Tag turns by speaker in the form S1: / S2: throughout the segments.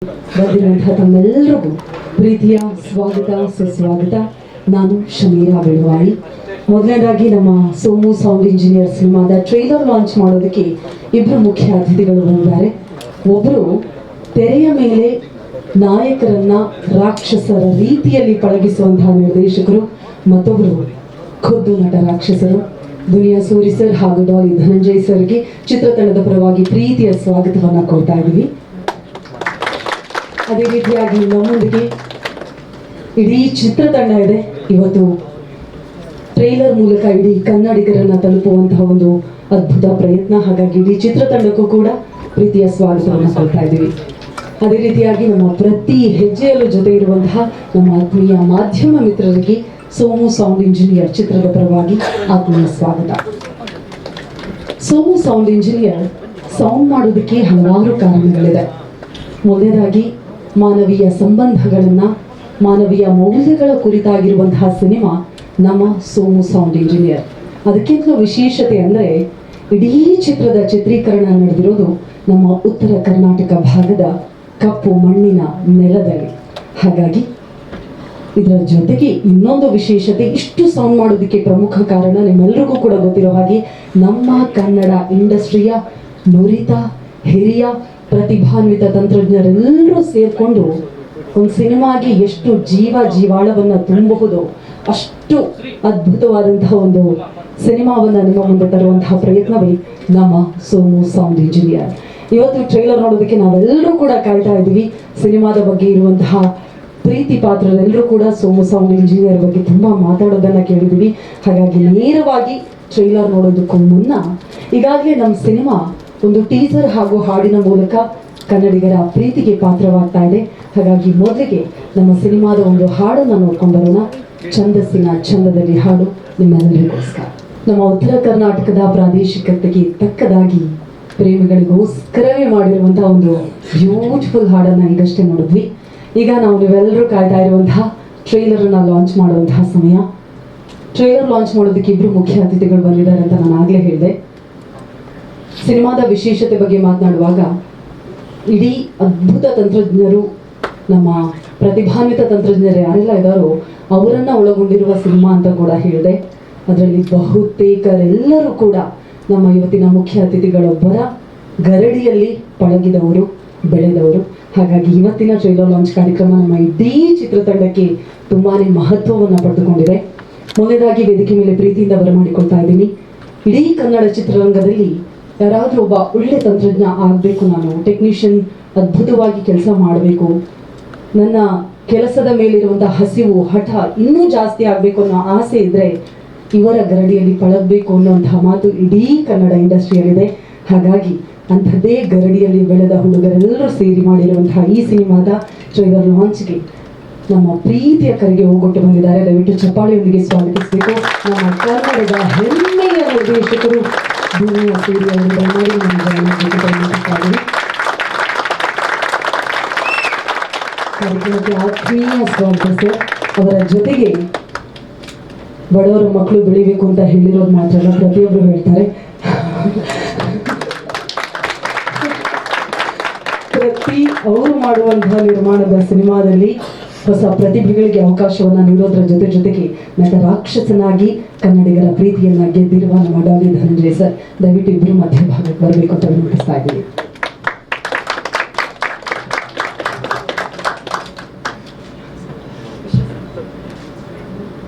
S1: ಬಂದಿರುವಂತಹ ತಮ್ಮೆಲ್ಲರಿಗೂ ಪ್ರೀತಿಯ ಸ್ವಾಗತ ಸುಸ್ವಾಗತ. ನಾನು ಶಮೀರಾ ಬೆಳವಾಯಿ. ಮೊದಲನೇದಾಗಿ ನಮ್ಮ ಸೋಮು ಸೌಂಡ್ ಇಂಜಿನಿಯರ್ ಸಿನಿಮಾದ ಟ್ರೈಲರ್ ಲಾಂಚ್ ಮಾಡೋದಕ್ಕೆ ಇಬ್ಬರು ಮುಖ್ಯ ಅತಿಥಿಗಳು ಬಂದಿದ್ದಾರೆ. ಒಬ್ಬರು ತೆರೆಯ ಮೇಲೆ ನಾಯಕರನ್ನ ರಾಕ್ಷಸರ ರೀತಿಯಲ್ಲಿ ಪಳಗಿಸುವಂತಹ ನಿರ್ದೇಶಕರು, ಮತ್ತೊಬ್ಬರು ಖುದ್ದು ನಟ ರಾಕ್ಷಸರು ದುನಿಯಾ ಸೂರಿ ಸರ್ ಹಾಗೂ ಡಾಲಿ ಧನಂಜಯ್ ಸರ್ಗೆ ಚಿತ್ರತಂಡದ ಪರವಾಗಿ ಪ್ರೀತಿಯ ಸ್ವಾಗತವನ್ನ ಕೊಡ್ತಾ ಇದ್ದೀವಿ. ಅದೇ ರೀತಿಯಾಗಿ ನಮ್ಮೊಂದಿಗೆ ಇಡೀ ಚಿತ್ರತಂಡ ಇದೆ. ಇವತ್ತು ಟ್ರೈಲರ್ ಮೂಲಕ ಇಡೀ ಕನ್ನಡಿಗರನ್ನ ತಲುಪುವಂತಹ ಒಂದು ಅದ್ಭುತ ಪ್ರಯತ್ನ. ಹಾಗಾಗಿ ಇಡೀ ಚಿತ್ರತಂಡಕ್ಕೂ ಕೂಡ ಪ್ರೀತಿಯ ಸ್ವಾಗತವನ್ನು ಕೊಡ್ತಾ ಇದ್ದೀವಿ. ಅದೇ ರೀತಿಯಾಗಿ ನಮ್ಮ ಪ್ರತಿ ಹೆಜ್ಜೆಯಲ್ಲೂ ಜೊತೆ ಇರುವಂತಹ ನಮ್ಮ ಆತ್ಮೀಯ ಮಾಧ್ಯಮ ಮಿತ್ರರಿಗೆ ಸೋಮು ಸೌಂಡ್ ಇಂಜಿನಿಯರ್ ಚಿತ್ರದ ಪರವಾಗಿ ಆತ್ಮೀಯ ಸ್ವಾಗತ. ಸೋಮು ಸೌಂಡ್ ಇಂಜಿನಿಯರ್ ಸೌಂಡ್ ಮಾಡೋದಕ್ಕೆ ಹಲವಾರು ಕಾರಣಗಳಿದೆ. ಮೊದಲನೇದಾಗಿ ಮಾನವೀಯ ಸಂಬಂಧಗಳನ್ನ, ಮಾನವೀಯ ಮೌಲ್ಯಗಳ ಕುರಿತಾಗಿರುವಂತಹ ಸಿನಿಮಾ ನಮ್ಮ ಸೋಮು ಸೌಂಡ್ ಇಂಜಿನಿಯರ್. ಅದಕ್ಕಿಂತಲೂ ವಿಶೇಷತೆ ಅಂದರೆ ಇಡೀ ಚಿತ್ರದ ಚಿತ್ರೀಕರಣ ನಡೆದಿರೋದು ನಮ್ಮ ಉತ್ತರ ಕರ್ನಾಟಕ ಭಾಗದ ಕಪ್ಪು ಮಣ್ಣಿನ ನೆಲದಲ್ಲಿ. ಹಾಗಾಗಿ ಇದರ ಜೊತೆಗೆ ಇನ್ನೊಂದು ವಿಶೇಷತೆ, ಇಷ್ಟು ಸೌಂಡ್ ಮಾಡೋದಕ್ಕೆ ಪ್ರಮುಖ ಕಾರಣ ನಿಮ್ಮೆಲ್ಲರಿಗೂ ಕೂಡ ಗೊತ್ತಿರೋ ಹಾಗೆ ನಮ್ಮ ಕನ್ನಡ ಇಂಡಸ್ಟ್ರಿಯ ನುರಿತ ಹಿರಿಯ ಪ್ರತಿಭಾನ್ವಿತ ತಂತ್ರಜ್ಞರೆಲ್ಲರೂ ಸೇರಿಕೊಂಡು ಒಂದು ಸಿನಿಮಾಗೆ ಎಷ್ಟು ಜೀವಾಳವನ್ನು ತುಂಬಬಹುದು ಅಷ್ಟು ಅದ್ಭುತವಾದಂತಹ ಒಂದು ಸಿನಿಮಾವನ್ನು ನಿಮ್ಮ ಮುಂದೆ ತರುವಂತಹ ಪ್ರಯತ್ನವೇ ನಮ್ಮ ಸೋಮು ಸೌಂಡ್ ಇಂಜಿನಿಯರ್. ಇವತ್ತು ಟ್ರೈಲರ್ ನೋಡೋದಕ್ಕೆ ನಾವೆಲ್ಲರೂ ಕೂಡ ಕಾಯ್ತಾ ಇದ್ದೀವಿ. ಸಿನಿಮಾದ ಬಗ್ಗೆ ಇರುವಂತಹ ಪ್ರೀತಿ ಪಾತ್ರರೆಲ್ಲರೂ ಕೂಡ ಸೋಮು ಸೌಂಡ್ ಇಂಜಿನಿಯರ್ ಬಗ್ಗೆ ತುಂಬಾ ಮಾತಾಡೋದನ್ನ ಕೇಳಿದ್ದೀವಿ. ಹಾಗಾಗಿ ನೇರವಾಗಿ ಟ್ರೈಲರ್ ನೋಡೋದಕ್ಕೂ ಮುನ್ನ ಈಗಾಗಲೇ ನಮ್ಮ ಸಿನಿಮಾ ಒಂದು ಟೀಸರ್ ಹಾಗೂ ಹಾಡಿನ ಮೂಲಕ ಕನ್ನಡಿಗರ ಪ್ರೀತಿಗೆ ಪಾತ್ರವಾಗ್ತಾ ಇದೆ. ಹಾಗಾಗಿ ಮೊದಲಿಗೆ ನಮ್ಮ ಸಿನಿಮಾದ ಒಂದು ಹಾಡನ್ನು ನೋಡ್ಕೊಂಡು ಬರೋಣ. ಛಂದಸ್ಸಿನ ಚಂದದಲ್ಲಿ ಹಾಡು ನಿಮ್ಮೆಲ್ಲರಿಗೋಸ್ಕರ. ನಮ್ಮ ಉತ್ತರ ಕರ್ನಾಟಕದ ಪ್ರಾದೇಶಿಕತೆಗೆ ತಕ್ಕದಾಗಿ ಪ್ರೇಮಿಗಳಿಗೋಸ್ಕರವೇ ಮಾಡಿರುವಂತಹ ಒಂದು ಬ್ಯೂಟಿಫುಲ್ ಹಾಡನ್ನು ಈಗಷ್ಟೇ ನೋಡಿದ್ವಿ. ಈಗ ನಾವು ನೀವೆಲ್ಲರೂ ಕಾಯ್ತಾ ಇರುವಂತಹ ಟ್ರೈಲರನ್ನು ಲಾಂಚ್ ಮಾಡುವಂತಹ ಸಮಯ. ಟ್ರೈಲರ್ ಲಾಂಚ್ ಮಾಡೋದಕ್ಕೆ ಇಬ್ಬರು ಮುಖ್ಯ ಅತಿಥಿಗಳು ಬಂದಿದ್ದಾರೆ ಅಂತ ನಾನು ಆಗಲೇ ಹೇಳಿದೆ. ಸಿನಿಮಾದ ವಿಶೇಷತೆ ಬಗ್ಗೆ ಮಾತನಾಡುವಾಗ ಇಡೀ ಅದ್ಭುತ ತಂತ್ರಜ್ಞರು, ನಮ್ಮ ಪ್ರತಿಭಾನ್ವಿತ ತಂತ್ರಜ್ಞರು ಯಾರೆಲ್ಲ ಇದ್ದಾರೋ ಅವರನ್ನು ಒಳಗೊಂಡಿರುವ ಸಿನಿಮಾ ಅಂತ ಕೂಡ ಹೇಳಿದೆ. ಅದರಲ್ಲಿ ಬಹುತೇಕರೆಲ್ಲರೂ ಕೂಡ ನಮ್ಮ ಇವತ್ತಿನ ಮುಖ್ಯ ಅತಿಥಿಗಳೊಬ್ಬರ ಗರಡಿಯಲ್ಲಿ ಪಳಗಿದವರು, ಬೆಳೆದವರು. ಹಾಗಾಗಿ ಇವತ್ತಿನ ಟ್ರೈಲರ್ ಲಾಂಚ್ ಕಾರ್ಯಕ್ರಮ ನಮ್ಮ ಇಡೀ ಚಿತ್ರತಂಡಕ್ಕೆ ತುಂಬಾ ಮಹತ್ವವನ್ನು ಪಡೆದುಕೊಂಡಿದೆ. ಮೊದಲನೇದಾಗಿ ವೇದಿಕೆ ಮೇಲೆ ಪ್ರೀತಿಯಿಂದ ಬರಮಾಡಿಕೊಳ್ತಾ ಇದ್ದೀನಿ. ಇಡೀ ಕನ್ನಡ ಚಿತ್ರರಂಗದಲ್ಲಿ ಯಾರಾದರೂ ಒಬ್ಬ ಒಳ್ಳೆ ತಂತ್ರಜ್ಞ ಆಗಬೇಕು, ನಾನು ಟೆಕ್ನಿಷಿಯನ್ ಅದ್ಭುತವಾಗಿ ಕೆಲಸ ಮಾಡಬೇಕು, ನನ್ನ ಕೆಲಸದ ಮೇಲಿರುವಂಥ ಹಸಿವು ಹಠ ಇನ್ನೂ ಜಾಸ್ತಿ ಆಗಬೇಕು ಅನ್ನೋ ಆಸೆ ಇದ್ದರೆ ಇವರ ಗರಡಿಯಲ್ಲಿ ಪಳಗಬೇಕು ಅನ್ನುವಂತಹ ಮಾತು ಇಡೀ ಕನ್ನಡ ಇಂಡಸ್ಟ್ರಿಯಲ್ಲಿದೆ. ಹಾಗಾಗಿ ಅಂಥದ್ದೇ ಗರಡಿಯಲ್ಲಿ ಬೆಳೆದ ಹುಡುಗರೆಲ್ಲರೂ ಸೇರಿ ಮಾಡಿರುವಂತಹ ಈ ಸಿನಿಮಾದ ಟ್ರೈಲರ್ ಲಾಂಚ್ಗೆ ನಮ್ಮ ಪ್ರೀತಿಯ ಕರೆಗೆ ಹೋಗೊಟ್ಟು ಬಂದಿದ್ದಾರೆ. ದಯವಿಟ್ಟು ಚಪ್ಪಾಳೆಯೊಂದಿಗೆ ಸ್ವಾಗತಿಸಬೇಕು. ನಮ್ಮ ಕನ್ನಡದ ಹೆಮ್ಮೆಯ ನಿರ್ದೇಶಕರು ದುನಿಯಾ ಸೂರಿ ಅವರು ಕಾರ್ಯಕ್ರಮಕ್ಕೆ ಆತ್ಮೀಯ ಸ್ವಾಗತ ಸರ್. ಅವರ ಜೊತೆಗೆ ಬಡವರ ಮಕ್ಕಳು ಬೆಳಿಬೇಕು ಅಂತ ಹೇಳಿರೋದು ಮಾತ್ರ ಅಲ್ಲ, ಪ್ರತಿಯೊಬ್ಬರು ಹೇಳ್ತಾರೆ. ಅವರು ಮಾಡುವಂತಹ ನಿರ್ಮಾಣದ ಸಿನಿಮಾದಲ್ಲಿ ಹೊಸ ಪ್ರತಿಭೆಗಳಿಗೆ ಅವಕಾಶವನ್ನು ನೀಡೋದ್ರ ಜೊತೆಗೆ ನಟ ರಾಕ್ಷಸನಾಗಿ ಕನ್ನಡಿಗರ ಪ್ರೀತಿಯನ್ನ ಗೆದ್ದಿರುವ ನಮ್ಮ ಡಾಲಿ ಧನಂಜಯ್ ಸರ್, ದಯವಿಟ್ಟು ಇಬ್ಬರು ಮಧ್ಯಭಾಗಕ್ಕೆ ಬರಬೇಕು ಅಂತ ವಿನಂತಿಸ್ತಾ ಇದ್ದೀವಿ.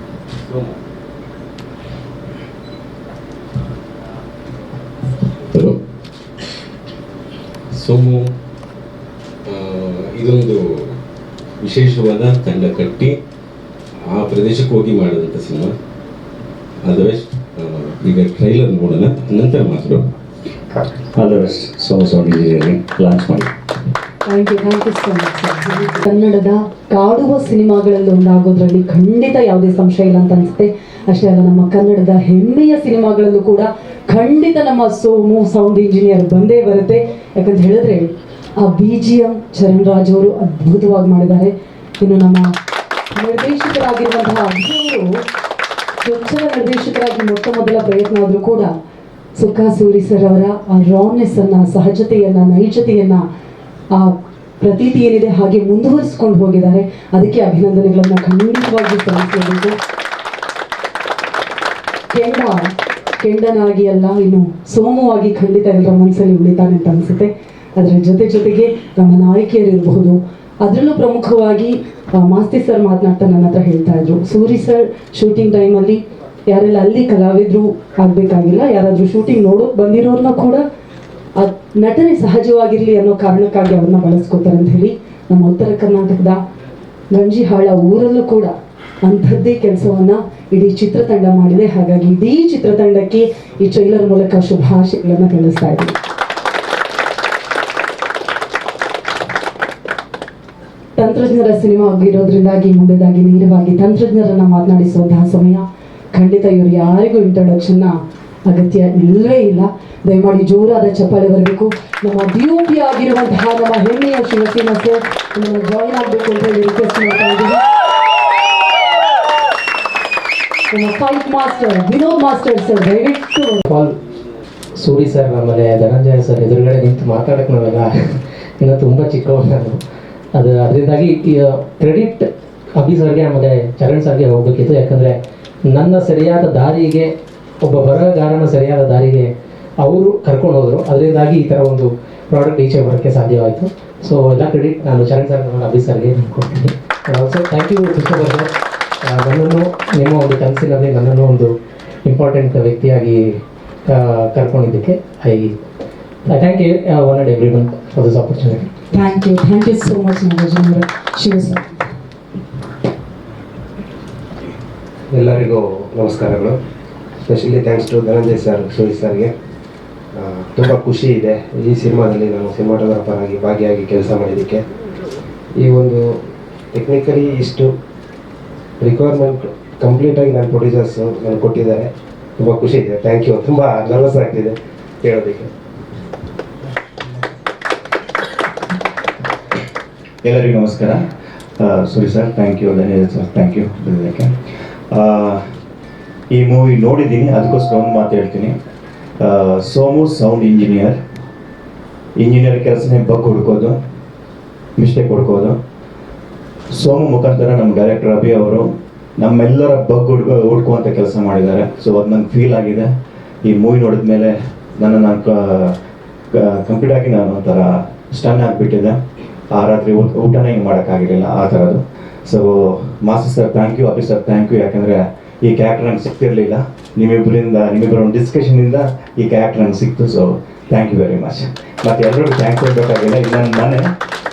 S2: ಸೋಮು ಇದೊಂದು ವಿಶೇಷವಾದ ತಂಡ ಕಟ್ಟಿ ಆ ಪ್ರದೇಶಕ್ಕೆ ಹೋಗಿ ಮಾಡಿದಂಥ ಸಿನಿಮಾ. ಅದರ್ವೈಸ್ ಈಗ ಟ್ರೈಲರ್ ನೋಡೋಣ, ನಂತರ ಮಾತ್ರ
S3: otherwise Somu sound engineering launch ಮಾಡಿ.
S1: Thank you so much sir. ಕನ್ನಡದ ಕಾಡುವ ಸಿನಿಮಾಗಳಲ್ಲಿ ಒಂದಾಗೋದ್ರಲ್ಲಿ ಖಂಡಿತ ಯಾವುದೇ ಸಂಶಯ ಇಲ್ಲ ಅಂತ ಅನಿಸುತ್ತೆ. ಅಷ್ಟೇ ಅಲ್ಲ, ನಮ್ಮ ಕನ್ನಡದ ಹೆಮ್ಮೆಯ ಸಿನಿಮಾಗಳಲ್ಲೂ ಕೂಡ ಖಂಡಿತ ನಮ್ಮ ಸೋಮು ಸೌಂಡ್ ಇಂಜಿನಿಯರ್ ಬಂದೇ ಬರುತ್ತೆ. ಯಾಕಂತ ಹೇಳಿದ್ರೆ ಆ BGM ಚರಣ್ ರಾಜ್ ಅವರು ಅದ್ಭುತವಾಗಿ ಮಾಡಿದ್ದಾರೆ. ಇನ್ನು ನಮ್ಮ ನಿರ್ದೇಶಕರಾಗಿರುವಂತಹ ಅಭಿನವರು ಸ್ವಚ್ಛದ ನಿರ್ದೇಶಕರಾಗಿ ಮೊಟ್ಟ ಮೊದಲ ಪ್ರಯತ್ನ ಆದರೂ ಕೂಡ ಸುಖ ಸೂರಿ ಸರ್ ಅವರ ಆ ರಾನೆಸ್ ಅನ್ನ, ಸಹಜತೆಯನ್ನ, ನೈಜತೆಯನ್ನ, ಆ ಪ್ರತೀತಿ ಏನಿದೆ ಹಾಗೆ ಮುಂದುವರಿಸಿಕೊಂಡು ಹೋಗಿದ್ದಾರೆ. ಅದಕ್ಕೆ ಅಭಿನಂದನೆಗಳನ್ನ ಖಂಡಿತವಾಗಿ ಸಲ್ಲಿಸಬೇಕು. ಕೆಂಡನಾಗಿ ಅಲ್ಲ, ಇನ್ನು ಸೋಮವಾಗಿ ಖಂಡಿತ ಎಲ್ಲರ ಮನಸ್ಸಲ್ಲಿ ಉಳಿತಾನೆ ಅಂತ ಅನಿಸುತ್ತೆ. ಅದರ ಜೊತೆಗೆ ನಮ್ಮ ನಾಯಕಿಯರಿರಬಹುದು, ಅದರಲ್ಲೂ ಪ್ರಮುಖವಾಗಿ ಮಾಸ್ತಿ ಸರ್ ಮಾತನಾಡ್ತಾ ನನ್ನ ಹತ್ರ ಹೇಳ್ತಾ ಇದ್ರು, ಸೂರಿ ಸರ್ ಶೂಟಿಂಗ್ ಟೈಮಲ್ಲಿ ಯಾರೆಲ್ಲ ಅಲ್ಲಿ ಕಲಾವಿದರು ಆಗಬೇಕಾಗಿಲ್ಲ, ಯಾರಾದರೂ ಶೂಟಿಂಗ್ ನೋಡೋಕೆ ಬಂದಿರೋರನ್ನ ಕೂಡ ನಟನೆ ಸಹಜವಾಗಿರಲಿ ಅನ್ನೋ ಕಾರಣಕ್ಕಾಗಿ ಅವ್ರನ್ನ ಬಳಸ್ಕೋತಾರೆ ಅಂತ ಹೇಳಿ ನಮ್ಮ ಉತ್ತರ ಕರ್ನಾಟಕದ ಗಂಜಿಹಾಳ ಊರಲ್ಲೂ ಕೂಡ ಅಂಥದ್ದೇ ಕೆಲಸವನ್ನ ಇಡೀ ಚಿತ್ರತಂಡ ಮಾಡಿದೆ. ಹಾಗಾಗಿ ಇಡೀ ಚಿತ್ರತಂಡಕ್ಕೆ ಈ ಟ್ರೈಲರ್ ಮೂಲಕ ಶುಭಾಶಯಗಳನ್ನು ತಿಳಿಸ್ತಾ ಇದ್ದೀವಿ. ತಂತ್ರಜ್ಞರ ಸಿನಿಮಾ ಆಗಿರೋದ್ರಿಂದಾಗಿ ಮುಂದೆದಾಗಿ ನೇರವಾಗಿ ತಂತ್ರಜ್ಞರನ್ನ ಮಾತನಾಡಿಸುವಂತಹ ಸಮಯ. ಖಂಡಿತ ಇವರು ಯಾರಿಗೂ ಇಂಟ್ರೊಡಕ್ಷನ್ನ ಅಗತ್ಯ ಇಲ್ಲವೇ ಇಲ್ಲ. ದಯಮಾಡಿ ಜೋರಾದ ಚಪ್ಪಾಳೆ ಬರಬೇಕು. ನಮ್ಮ DOP ಆಗಿರುವಂತಹ ನಮ್ಮ ಹೆಮ್ಮೆಯ ಶಿವಸೇನಾ ಸರ್ ನಮ್ಮನ್ನು ಜಾಯಿನ್ ಆಗಬೇಕು ಅಂತ ಹೇಳಿ ರಿಕ್ವೆಸ್ಟ್ ಮಾಡ್ತಾ ಇದ್ದೀವಿ. ನಮ್ಮ fight master Vinod master sir ದಯವಿಟ್ಟು.
S4: ಸೂರಿ ಸರ್ ಆಮೇಲೆ ಧನಂಜಯ ಸರ್ ಎದುರುಗಡೆ ನಿಂತು ಮಾತಾಡಕ್ಕೆ ನಾವೆಲ್ಲ ಇನ್ನೂ ತುಂಬ ಚಿಕ್ಕವನು ನಾನು. ಅದರಿಂದಾಗಿ ಕ್ರೆಡಿಟ್ ಅಭಿ ಸರ್ಗೆ ಆಮೇಲೆ ಚರಣ್ ಸರ್ಗೆ ಹೋಗ್ಬೇಕಿತ್ತು. ಯಾಕಂದರೆ ನನ್ನ ಸರಿಯಾದ ದಾರಿಗೆ, ಒಬ್ಬ ಬರಹಗಾರನ ಸರಿಯಾದ ದಾರಿಗೆ ಅವರು ಕರ್ಕೊಂಡು ಹೋದರು. ಅದರಿಂದಾಗಿ ಈ ಥರ ಒಂದು ಪ್ರಾಡಕ್ಟ್ ಈಚೆ ಬರೋಕ್ಕೆ ಸಾಧ್ಯವಾಯಿತು. ಸೊ ಎಲ್ಲ ಕ್ರೆಡಿಟ್ ನಾನು ಚರಣ್ ಸರ್ ಮತ್ತು ಅಭಿ ಸರ್ಗೆ ಕೊಡ್ತೀನಿ. Also thank you Krishnappa sir, ನನ್ನನ್ನು ನಿಮ್ಮ ಒಂದು ಕನಸಿನಲ್ಲಿ ನನ್ನನ್ನು ಒಂದು ಇಂಪಾರ್ಟೆಂಟ್ ವ್ಯಕ್ತಿಯಾಗಿ ಕರ್ಕೊಂಡಿದ್ದಕ್ಕೆ I thank you one and every one for this opportunity.
S1: Thank you so much Nagarjuna ಅವರೇ. ಶಿವ ಸರ್.
S5: ಎಲ್ಲರಿಗೂ ನಮಸ್ಕಾರಗಳು. Specially thanks to Dhananjay sir, Suri ಸರ್ಗೆ. ತುಂಬ ಖುಷಿ ಇದೆ ಈ ಸಿನಿಮಾದಲ್ಲಿ ನಾನು ಸಿನಿಮಾಟೋಗ್ರಾಫರ್ ಆಗಿ ಭಾಗಿಯಾಗಿ ಕೆಲಸ ಮಾಡಿದ್ದಕ್ಕೆ. ಈ ಒಂದು ಟೆಕ್ನಿಕಲಿ ಇಷ್ಟು ರಿಕ್ವೈರ್ಮೆಂಟ್ ಕಂಪ್ಲೀಟಾಗಿ ನನ್ನ ಪ್ರೊಡ್ಯೂಸರ್ಸು ನನಗೆ ಕೊಟ್ಟಿದ್ದಾರೆ. ತುಂಬ ಖುಷಿ ಇದೆ. Thank you. ತುಂಬ ನರ್ವಸ್ ಆಗ್ತಿದೆ ಹೇಳೋದಕ್ಕೆ.
S3: ಎಲ್ಲರಿಗೂ ನಮಸ್ಕಾರ. ಸೂರಿ ಸರ್ ಥ್ಯಾಂಕ್ ಯು, ಧನ್ಯವಾದ ಸರ್ ಥ್ಯಾಂಕ್ ಯು ಇದಕ್ಕೆ. ಈ ಮೂವಿ ನೋಡಿದ್ದೀನಿ, ಅದಕ್ಕೋಸ್ಕರ ಒಂದು ಮಾತು ಹೇಳ್ತೀನಿ. ಸೋಮು ಸೌಂಡ್ ಇಂಜಿನಿಯರ್ ಕೆಲಸನೇ ಬಗ್ ಹುಡ್ಕೋದು, ಮಿಸ್ಟೇಕ್ ಹುಡ್ಕೋದು. ಸೋಮು ಮುಖಾಂತರ ನಮ್ಮ ಡೈರೆಕ್ಟರ್ ಅಭಿ ಅವರು ನಮ್ಮೆಲ್ಲರ ಬಗ್ ಹುಡ್ಕುವಂಥ ಕೆಲಸ ಮಾಡಿದ್ದಾರೆ. ಸೊ ಅದು ನಂಗೆ ಫೀಲ್ ಆಗಿದೆ. ಈ ಮೂವಿ ನೋಡಿದ ಮೇಲೆ ನಾನು ಕಂಪ್ಲೀಟ್ ಆಗಿ ನಾನು ಒಂಥರ ಸ್ಟನ್ ಆಗಿಬಿಟ್ಟಿದೆ. ಆ ರಾತ್ರಿ ಊಟನೇ ಹಿಂಗೆ ಮಾಡೋಕ್ಕಾಗಿರಲಿಲ್ಲ ಆ ಥರದ್ದು. So master sir thank you, Abhi sir thank you. ಯಾಕಂದರೆ ಈ ಕ್ಯಾರೆಕ್ಟರ್ ನಂಗೆ ಸಿಗ್ತಿರಲಿಲ್ಲ. ನಿಮ್ಮಿಬ್ಬರ ಒಂದು ಡಿಸ್ಕಷನಿಂದ ಈ ಕ್ಯಾರೆಕ್ಟರ್ ನಂಗೆ ಸಿಕ್ತು. So thank you very much. ಮತ್ತು ಎಲ್ಲರಿಗೂ ಥ್ಯಾಂಕ್ಸ್ ಹೇಳ್ಬೇಕಾಗಿಲ್ಲ, ಇದು ನನ್ನ ಮನೆ,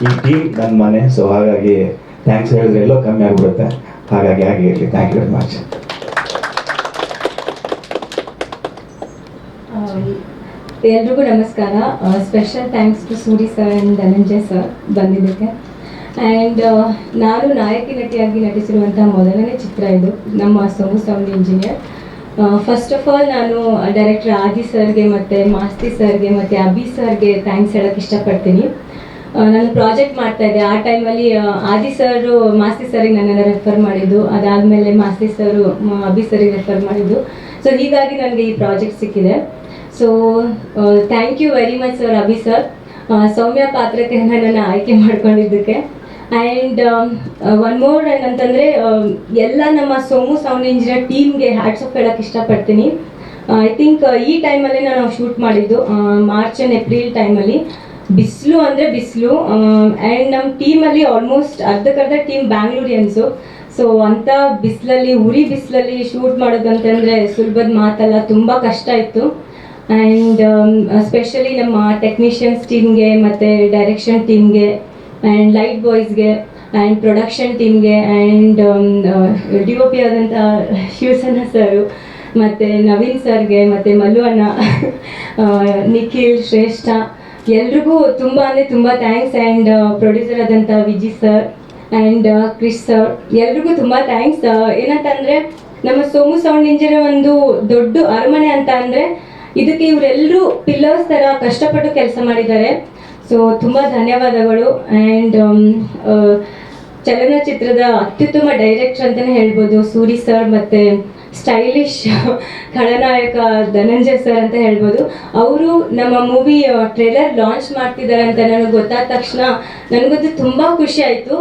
S3: ಈ ಟೀಮ್ ನನ್ನ ಮನೆ. ಸೊ ಹಾಗಾಗಿ ಥ್ಯಾಂಕ್ಸ್ ಹೇಳಿದ್ರೆ ಎಲ್ಲೋ ಕಮ್ಮಿ ಆಗಿಬಿಡುತ್ತೆ. ಹಾಗಾಗಿ ಹಾಗೆ ಇರಲಿ. Thank you very much.
S6: ಎಲ್ರಿಗೂ ನಮಸ್ಕಾರ. Special thanks to Suri sir and Dhananjay sir ಬಂದಿದ್ದಕ್ಕೆ. ಆ್ಯಂಡ್ ನಾನು ನಾಯಕಿ ನಟಿಯಾಗಿ ನಟಿಸಿರುವಂಥ ಮೊದಲನೇ ಚಿತ್ರ ಇದು, ನಮ್ಮ Somu sound engineer. First of all ನಾನು ಡೈರೆಕ್ಟರ್ ಆದಿ ಸರ್ಗೆ ಮತ್ತು ಮಾಸ್ತಿ ಸರ್ಗೆ ಮತ್ತು ಅಭಿ ಸರ್ಗೆ ಥ್ಯಾಂಕ್ಸ್ ಹೇಳೋಕ್ಕೆ ಇಷ್ಟಪಡ್ತೀನಿ. ನಾನು ಪ್ರಾಜೆಕ್ಟ್ ಮಾಡ್ತಾಯಿದ್ದೆ ಆ ಟೈಮಲ್ಲಿ ಆದಿ ಸರು ಮಾಸ್ತಿ ಸರಿಗೆ ನನ್ನನ್ನು ರೆಫರ್ ಮಾಡಿದ್ದು, ಅದಾದಮೇಲೆ ಮಾಸ್ತಿ ಸರು ಅಭಿ ಸರಿಗೆ ರೆಫರ್ ಮಾಡಿದ್ದು. ಸೊ ಹೀಗಾಗಿ ನನಗೆ ಈ ಪ್ರಾಜೆಕ್ಟ್ ಸಿಕ್ಕಿದೆ. So thank you very much sir, Abhi sir, Soumya ಪಾತ್ರಕ್ಕೆ ನನ್ನನ್ನು ಆಯ್ಕೆ ಮಾಡ್ಕೊಂಡಿದ್ದಕ್ಕೆ. ಆ್ಯಂಡ್ ಒನ್ ಮೋರ್ ಏನಂತಂದರೆ ಎಲ್ಲ ನಮ್ಮ ಸೋಮು ಸೌಂಡ್ ಇಂಜಿನಿಯರ್ ಟೀಮ್ಗೆ ಹ್ಯಾಟ್ಸ್ ಆಫ್ ಹೇಳೋಕ್ಕೆ ಇಷ್ಟಪಡ್ತೀನಿ. ಐ ಥಿಂಕ್ ಈ ಟೈಮಲ್ಲಿ ನಾನು ಶೂಟ್ ಮಾಡಿದ್ದು ಮಾರ್ಚ್ ಆ್ಯಂಡ್ ಏಪ್ರಿಲ್ ಟೈಮಲ್ಲಿ. ಬಿಸಿಲು ಅಂದರೆ ಬಿಸಿಲು, ಆ್ಯಂಡ್ ನಮ್ಮ ಟೀಮಲ್ಲಿ ಆಲ್ಮೋಸ್ಟ್ ಅರ್ಧಕ್ಕರ್ಧ ಟೀಮ್ ಬ್ಯಾಂಗ್ಳೂರಿಯನ್ಸು. ಸೊ ಅಂಥ ಬಿಸಿಲಲ್ಲಿ, ಉರಿ ಬಿಸಿಲಲ್ಲಿ ಶೂಟ್ ಮಾಡೋದಂತಂದರೆ ಸುಲಭದ ಮಾತಲ್ಲ, ತುಂಬ ಕಷ್ಟ ಇತ್ತು. ಆ್ಯಂಡ್ ಸ್ಪೆಷಲಿ ನಮ್ಮ ಟೆಕ್ನಿಷಿಯನ್ಸ್ ಟೀಮ್ಗೆ ಮತ್ತು ಡೈರೆಕ್ಷನ್ ಟೀಮ್ಗೆ ಆ್ಯಂಡ್ ಲೈಟ್ ಬಾಯ್ಸ್ಗೆ ಆ್ಯಂಡ್ ಪ್ರೊಡಕ್ಷನ್ ಟೀಮ್ಗೆ ಆ್ಯಂಡ್ DOP ಆದಂಥ ಶಿವಸೇನಾ ಸರು ಮತ್ತು ನವೀನ್ ಸರ್ಗೆ ಮತ್ತು ಮಲ್ಲು ಅಣ್ಣ, ನಿಖಿಲ್, ಶ್ರೇಷ್ಠ, ಎಲ್ರಿಗೂ ತುಂಬ ಅಂದರೆ ತುಂಬ ಥ್ಯಾಂಕ್ಸ್. ಆ್ಯಂಡ್ ಪ್ರೊಡ್ಯೂಸರ್ ಆದಂಥ Viji sir and Krish sir, ಎಲ್ರಿಗೂ ತುಂಬ ಥ್ಯಾಂಕ್ಸ್. ಏನಂತಂದರೆ ನಮ್ಮ ಸೋಮು ಸೌಂಡ್ ಇಂಜಿನಿಯರ್ ಒಂದು ದೊಡ್ಡ ಅರಮನೆ ಅಂತ ಅಂದರೆ ಇದಕ್ಕೆ ಇವರೆಲ್ಲರೂ ಪಿಲ್ಲರ್ಸ್ ಥರ ಕಷ್ಟಪಟ್ಟು ಕೆಲಸ ಮಾಡಿದ್ದಾರೆ. ಸೊ ತುಂಬ ಧನ್ಯವಾದಗಳು. ಆ್ಯಂಡ್ ಚಲನಚಿತ್ರದ ಅತ್ಯುತ್ತಮ ಡೈರೆಕ್ಟರ್ ಅಂತಲೇ ಹೇಳ್ಬೋದು ಸೂರಿ ಸರ್ ಮತ್ತು ಸ್ಟೈಲಿಶ್ ಖಳನಾಯಕ ಧನಂಜಯ್ ಸರ್ ಅಂತ ಹೇಳ್ಬೋದು. ಅವರು ನಮ್ಮ ಮೂವಿ ಟ್ರೇಲರ್ ಲಾಂಚ್ ಮಾಡ್ತಿದ್ದಾರೆ ಅಂತ ನನಗೆ ಗೊತ್ತಾದ ತಕ್ಷಣ ನನಗಂತೂ ತುಂಬ ಖುಷಿ ಆಯಿತು.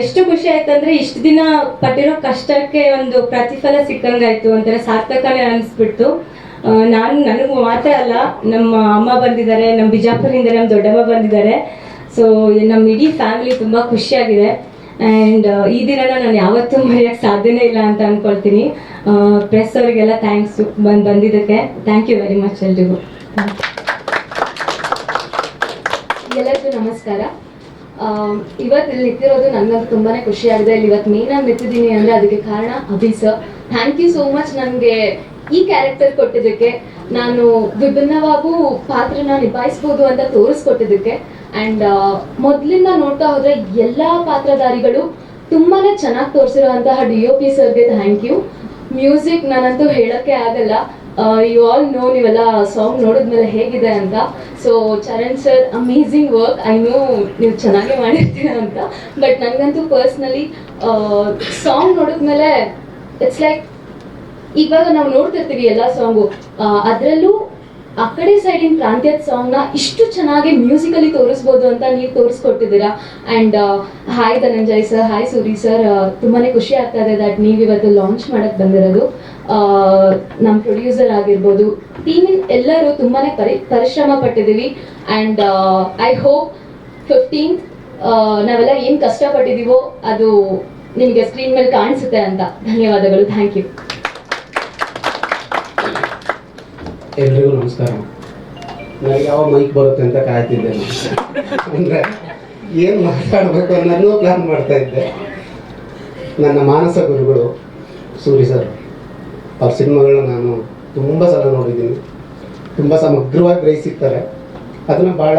S6: ಎಷ್ಟು ಖುಷಿ ಆಯ್ತು ಅಂದರೆ ಇಷ್ಟು ದಿನ ಪಟ್ಟಿರೋ ಕಷ್ಟಕ್ಕೆ ಒಂದು ಪ್ರತಿಫಲ ಸಿಕ್ಕಂಗಾಯ್ತು, ಒಂಥರ ಸಾರ್ಥಕನೇ ಅನಿಸ್ಬಿಡ್ತು. ನನಗೂ ಮಾತ್ರ ಅಲ್ಲ, ನಮ್ಮ ಅಮ್ಮ ಬಂದಿದ್ದಾರೆ, ನಮ್ಮ ಬಿಜಾಪುರದಿಂದ ನಮ್ಮ ದೊಡ್ಡಮ್ಮ ಬಂದಿದ್ದಾರೆ. ಸೊ ನಮ್ಮ ಇಡೀ ಫ್ಯಾಮಿಲಿ ತುಂಬ ಖುಷಿಯಾಗಿದೆ. ಆ್ಯಂಡ್ ಈ ದಿನನ ನಾನು ಯಾವತ್ತೂ ಮರೆಯೋಕ್ಕೆ ಸಾಧ್ಯನೇ ಇಲ್ಲ ಅಂತ ಅಂದ್ಕೊಳ್ತೀನಿ. ಪ್ರೆಸ್ ಅವರಿಗೆಲ್ಲ ಥ್ಯಾಂಕ್ಸು ಬಂದಿದ್ದಕ್ಕೆ. ಥ್ಯಾಂಕ್ ಯು ವೆರಿ ಮಚ್ ಎಲ್ರಿಗೂ.
S7: ಎಲ್ಲರಿಗೂ ನಮಸ್ಕಾರ. ಇವತ್ತು ಇಲ್ಲಿ ನಿಂತಿರೋದು ನನಗಂತೂ ತುಂಬಾ ಖುಷಿಯಾಗಿದೆ. ಇಲ್ಲಿ ಇವತ್ತು ಮೇನಾಗಿ ನಿಂತಿದ್ದೀನಿ ಅಂದರೆ ಅದಕ್ಕೆ ಕಾರಣ Abhi sir. Thank you so much ನನಗೆ ಈ ಕ್ಯಾರೆಕ್ಟರ್ ಕೊಟ್ಟಿದ್ದಕ್ಕೆ, ನಾನು ವಿಭಿನ್ನವಾಗೂ ಪಾತ್ರನ ನಿಭಾಯಿಸ್ಬೋದು ಅಂತ ತೋರಿಸ್ಕೊಟ್ಟಿದ್ದಕ್ಕೆ. ಆ್ಯಂಡ್ ಮೊದಲಿಂದ ನೋಡ್ತಾ ಹೋದರೆ ಎಲ್ಲ ಪಾತ್ರಧಾರಿಗಳು ತುಂಬಾ ಚೆನ್ನಾಗಿ ತೋರಿಸಿರುವಂತಹ DOP ಸರ್ಗೆ ಥ್ಯಾಂಕ್ ಯು. ಮ್ಯೂಸಿಕ್ ನಾನಂತೂ ಹೇಳೋಕ್ಕೆ ಆಗಲ್ಲ. ಯು ಆಲ್ ನೋ, ನೀವೆಲ್ಲ ಸಾಂಗ್ ನೋಡಿದ್ಮೇಲೆ ಹೇಗಿದೆ ಅಂತ. So Charan sir amazing work. I know ನೀವು ಚೆನ್ನಾಗೇ ಮಾಡಿರ್ತೀರ ಅಂತ, ಬಟ್ ನನಗಂತೂ ಪರ್ಸ್ನಲಿ ಸಾಂಗ್ ನೋಡಿದ್ಮೇಲೆ ಇಟ್ಸ್ ಲೈಕ್, ಇವಾಗ ನಾವು ನೋಡ್ತಿರ್ತೀವಿ ಎಲ್ಲ ಸಾಂಗು, ಅದರಲ್ಲೂ ಆ ಕಡೆ ಸೈಡಿನ ಪ್ರಾಂತ್ಯದ ಸಾಂಗ್ನ ಇಷ್ಟು ಚೆನ್ನಾಗಿ ಮ್ಯೂಸಿಕಲಿ ತೋರಿಸ್ಬೋದು ಅಂತ ನೀವು ತೋರಿಸ್ಕೊಟ್ಟಿದ್ದೀರಾ. And hi Dhananjay sir, hi Suri sir, ತುಂಬಾ ಖುಷಿ ಆಗ್ತಾ ಇದೆ ದಟ್ ನೀವು ಇವತ್ತು ಲಾಂಚ್ ಮಾಡೋಕ್ಕೆ ಬಂದಿರೋದು. ನಮ್ಮ ಪ್ರೊಡ್ಯೂಸರ್ ಆಗಿರ್ಬೋದು, ಟೀಮಿನ ಎಲ್ಲರೂ ತುಂಬಾ ಪರಿಶ್ರಮ ಪಟ್ಟಿದ್ದೀವಿ. ಆ್ಯಂಡ್ ಐ ಹೋಪ್ 15th ನಾವೆಲ್ಲ ಏನು ಕಷ್ಟಪಟ್ಟಿದ್ದೀವೋ ಅದು ನಿಮಗೆ ಸ್ಕ್ರೀನ್ ಮೇಲೆ ಕಾಣಿಸುತ್ತೆ ಅಂತ. ಧನ್ಯವಾದಗಳು. Thank you.
S5: ಎಲ್ರಿಗೂ ನಮಸ್ಕಾರ. ನನಗೆ ಯಾವ ಮೈಕ್ ಬರುತ್ತೆ ಅಂತ ಕಾಯ್ತಿದ್ದೆ. ಅಂದರೆ ಏನು ಮಾತಾಡಬೇಕು ಅನ್ನೋದನ್ನು ಪ್ಲ್ಯಾನ್ ಮಾಡ್ತಾ ಇದ್ದೆ. ನನ್ನ ಮಾನಸ ಗುರುಗಳು ಸೂರಿ ಸರ್, ಅವ್ರ ಸಿನಿಮಾಗಳನ್ನ ನಾನು ತುಂಬ ಸಲ ನೋಡಿದ್ದೀನಿ. ತುಂಬ ಸಮಗ್ರವಾಗಿ ಗ್ರಹಿಸಿರ್ತಾರೆ, ಅದನ್ನು ಭಾಳ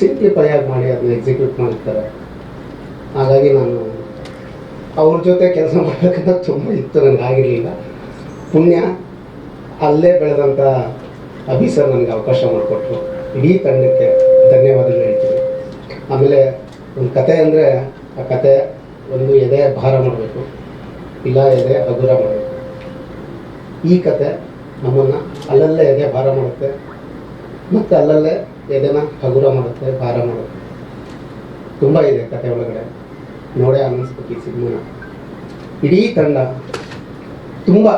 S5: ಸಿಂಪ್ಲಿಫೈ ಆಗಿ ಮಾಡಿ ಅದನ್ನ ಎಕ್ಸಿಕ್ಯೂಟ್ ಮಾಡಿರ್ತಾರೆ. ಹಾಗಾಗಿ ನಾನು ಅವ್ರ ಜೊತೆ ಕೆಲಸ ಮಾಡಬೇಕಂತ ತುಂಬ ಇತ್ತು, ನನಗೆ ಆಗಿರಲಿಲ್ಲ. ಪುಣ್ಯ ಅಲ್ಲೇ ಬೆಳೆದಂಥ ಅಭಿ ಸರ್ ನನಗೆ ಅವಕಾಶ ಮಾಡಿಕೊಟ್ರು. ಇಡೀ ತಂಡಕ್ಕೆ ಧನ್ಯವಾದಗಳು ಹೇಳ್ತೀನಿ. ಆಮೇಲೆ ಒಂದು ಕತೆ ಅಂದರೆ ಆ ಕತೆ ಒಂದು ಎದೆ ಭಾರ ಮಾಡಬೇಕು, ಇಲ್ಲ ಎದೆ ಹಗುರ ಮಾಡಬೇಕು. ಈ ಕತೆ ನಮ್ಮನ್ನು ಅಲ್ಲಲ್ಲೇ ಎದೆ ಭಾರ ಮಾಡುತ್ತೆ, ಮತ್ತು ಅಲ್ಲಲ್ಲೇ ಎದೆನ ಹಗುರ ಮಾಡುತ್ತೆ, ಭಾರ ಮಾಡುತ್ತೆ. ತುಂಬ ಇದೆ ಕತೆ ಒಳಗಡೆ. ನೋಡೇ ಅನ್ನಿಸ್ಬೇಕು ಈ ಸಿನಿಮಾನ. ಇಡೀ ತಂಡ ತುಂಬ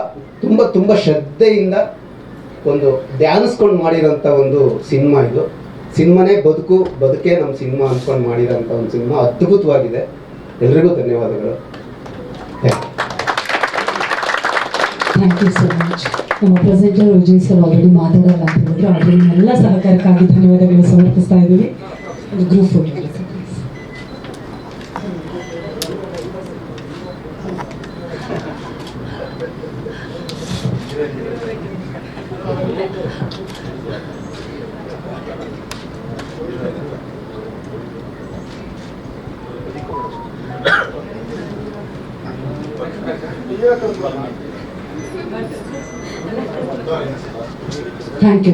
S5: ತುಂಬ ತುಂಬ ಶ್ರದ್ಧೆಯಿಂದ ಒಂದು ಧ್ಯಾನಿಸ್ಕೊಂಡು ಮಾಡಿರೋಂಥ ಒಂದು ಸಿನಿಮಾ ಇದು. ಸಿನಿಮಾನೇ ಬದುಕೇ ನಮ್ಮ ಸಿನಿಮಾ ಅಂದ್ಕೊಂಡು ಮಾಡಿರೋಂಥ ಒಂದು ಸಿನಿಮಾ. ಅದ್ಭುತವಾಗಿದೆ. ಎಲ್ರಿಗೂ ಧನ್ಯವಾದಗಳು.
S1: Thank you so much. ನಮ್ಮ ಪ್ರೆಸೆಂಟರ್ ವಿಜಯ್ ಸರ್ ಆಲ್ರೆಡಿ ಮಾತಾಡಲ್ಲ ಅಂತ ಹೇಳಿದ್ರು, ಆದರೆ ಎಲ್ಲ ಸಹಕಾರಕ್ಕಾಗಿ ಧನ್ಯವಾದಗಳು ಸಮರ್ಪಿಸ್ತಾ ಇದ್ದೀವಿ. Group photo.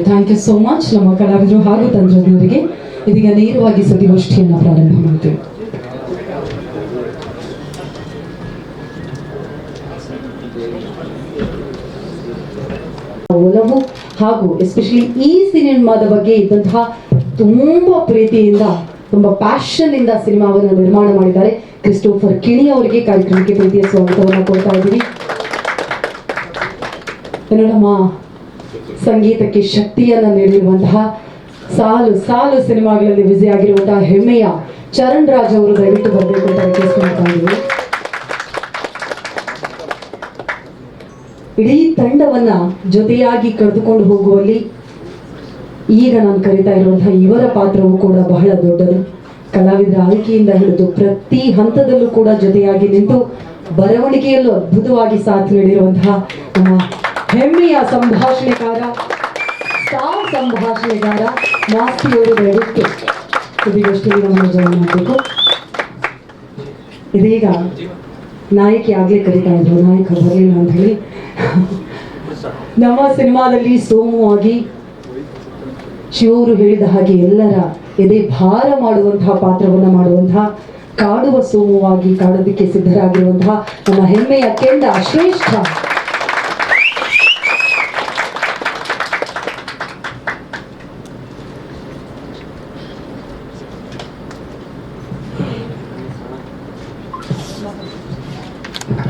S1: Thank you so much ನಮ್ಮ ಕಲಾವಿದರು ಹಾಗೂ ತಂತ್ರಜ್ಞರಿಗೆ. ಇದೀಗ ನೇರವಾಗಿ ಸುದ್ದಿಗೋಷ್ಠಿಯನ್ನು ಪ್ರಾರಂಭ ಮಾಡ್ತೇವೆ. ಒಲವು ಹಾಗೂ ಎಸ್ಪೆಷಲಿ ಈ ಸಿನಿಮಾದ ಬಗ್ಗೆ ಇದ್ದಂತಹ ತುಂಬಾ ಪ್ರೀತಿಯಿಂದ, ತುಂಬಾ ಪ್ಯಾಷನ್ ಇಂದ ಸಿನಿಮಾವನ್ನು ನಿರ್ಮಾಣ ಮಾಡಿದ್ದಾರೆ ಕ್ರಿಸ್ಟೋಫರ್ ಕಿಣಿ ಅವರಿಗೆ ಕಾರ್ಯಕ್ರಮಕ್ಕೆ ಪ್ರೀತಿಯ ಸ್ವಾಗತವನ್ನು ಕೊಡ್ತಾ ಇದ್ದೀವಿ. ಇನ್ನು ನಮ್ಮ ಸಂಗೀತಕ್ಕೆ ಶಕ್ತಿಯನ್ನು ನೀಡಿರುವಂತಹ ಸಾಲು ಸಾಲು ಸಿನಿಮಾಗಳಲ್ಲಿ ಬ್ಯುಸಿ ಆಗಿರುವಂತಹ ಹೆಮ್ಮೆಯ ಚರಣ್ ರಾಜ್ ಅವರು ದಯವಿಟ್ಟು ಬರಬೇಕು ಅಂತ ರಿಕ್ವೆಸ್ಟ್ ಮಾಡ್ತಾ ಇದ್ದೀವಿ. ಇಡೀ ತಂಡವನ್ನ ಜೊತೆಯಾಗಿ ಕರೆದುಕೊಂಡು ಹೋಗುವಲ್ಲಿ ಈಗ ನಾನು ಕರಿತಾ ಇರುವಂತಹ ಇವರ ಪಾತ್ರವು ಕೂಡ ಬಹಳ ದೊಡ್ಡದು. ಕಲಾವಿದರ ಆಯ್ಕೆಯಿಂದ ಹಿಡಿದು ಪ್ರತಿ ಹಂತದಲ್ಲೂ ಕೂಡ ಜೊತೆಯಾಗಿ ನಿಂತು ಬರವಣಿಗೆಯಲ್ಲೂ ಅದ್ಭುತವಾಗಿ ಸಾಥ್ ನೀಡಿರುವಂತಹ ನಮ್ಮ ಹೆಮ್ಮೆಯ ಸಂಭಾಷಣೆಗಾರ ಮಾಸ್ತಿಯವರು ದಯವಿಟ್ಟು ಸುದ್ದಿಗೋಷ್ಠಿಯಲ್ಲಿ ನಮ್ಮನ್ನು ಜಾಯಿನ್ ಮಾಡಬೇಕು. ಇದೀಗ ನಾಯಕಿ ಆಗ್ಲೇ ಕರಿತಾ ಇದ್ರು, ನಾಯಕ ಬರಲಿಲ್ಲ ಅಂತ ಹೇಳಿ. ನಮ್ಮ ಸಿನಿಮಾದಲ್ಲಿ ಸೋಮುವಾಗಿ ಶಿವರು ಹೇಳಿದ ಹಾಗೆ ಎಲ್ಲರ ಎದೆ ಭಾರ ಮಾಡುವಂತಹ ಪಾತ್ರವನ್ನು ಮಾಡುವಂತಹ, ಕಾಡುವ ಸೋಮುವಾಗಿ ಕಾಡೋದಕ್ಕೆ ಸಿದ್ಧರಾಗಿರುವಂತಹ ನಮ್ಮ ಹೆಮ್ಮೆಯ ಕೆಂಡ ಶ್ರೇಷ್ಠ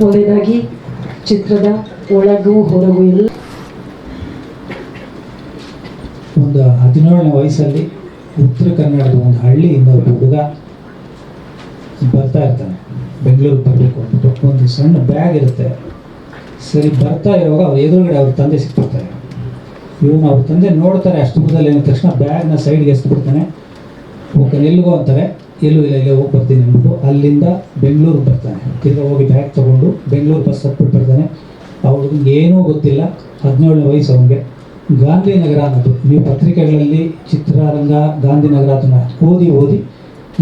S1: ಒಳ್ಳೆಯದಾಗಿ ಚಿತ್ರದ ಒಳಗೂ ಹೊರಗೂ ಎಲ್ಲ
S8: ಒಂದು 17ನೇ ವಯಸ್ಸಲ್ಲಿ ಉತ್ತರ ಕನ್ನಡದ ಒಂದು ಹಳ್ಳಿಯಿಂದ ಒಬ್ಬ ಹುಡುಗ ಬರ್ತಾ ಇರ್ತಾನೆ, ಬೆಂಗಳೂರಿಗೆ ಬರಬೇಕು ಅಂದ್ಬಿಟ್ಟು. ಒಂದು ಸಣ್ಣ ಬ್ಯಾಗ್ ಇರುತ್ತೆ. ಸರಿ ಬರ್ತಾ ಇರುವಾಗ ಅವ್ರ ಎದುರುಗಡೆ ಅವ್ರ ತಂದೆ ಸಿಕ್ಬಿಡ್ತಾರೆ. ಇವನು ಅವ್ರ ತಂದೆ ನೋಡ್ತಾರೆ, ಅಷ್ಟು ದೂರದಲ್ಲಿ ಏನಿದ ತಕ್ಷಣ ಬ್ಯಾಗ್ನ ಸೈಡ್ಗೆ ಎಸ್ಬಿಡ್ತಾನೆ. ಹೋಗ್ತಾನೆ, ಎಲ್ಲಿಗೋ ಅಂತಾರೆ, ಎಲ್ಲೂ ಇಲ್ಲ, ಇಲ್ಲೇ ಹೋಗಿ ಬರ್ತೀನಿ ಅಂದ್ಬಿಟ್ಟು ಅಲ್ಲಿಂದ ಬೆಂಗಳೂರಿಗೆ ಬರ್ತಾನೆ. ತಿರ್ಗಿ ಹೋಗಿ ಬ್ಯಾಗ್ ತೊಗೊಂಡು ಬೆಂಗಳೂರು ಬಸ್ ಹತ್ಬಿಟ್ಟು ಬರ್ತಾನೆ. ಅವ್ರಿಗೆ ಏನೂ ಗೊತ್ತಿಲ್ಲ, 17ನೇ ವಯಸ್ಸು ಅವನಿಗೆ. ಗಾಂಧಿನಗರ ಅನ್ನೋದು, ನೀವು ಪತ್ರಿಕೆಗಳಲ್ಲಿ ಚಿತ್ರರಂಗ ಗಾಂಧಿನಗರ ಅದನ್ನು ಓದಿ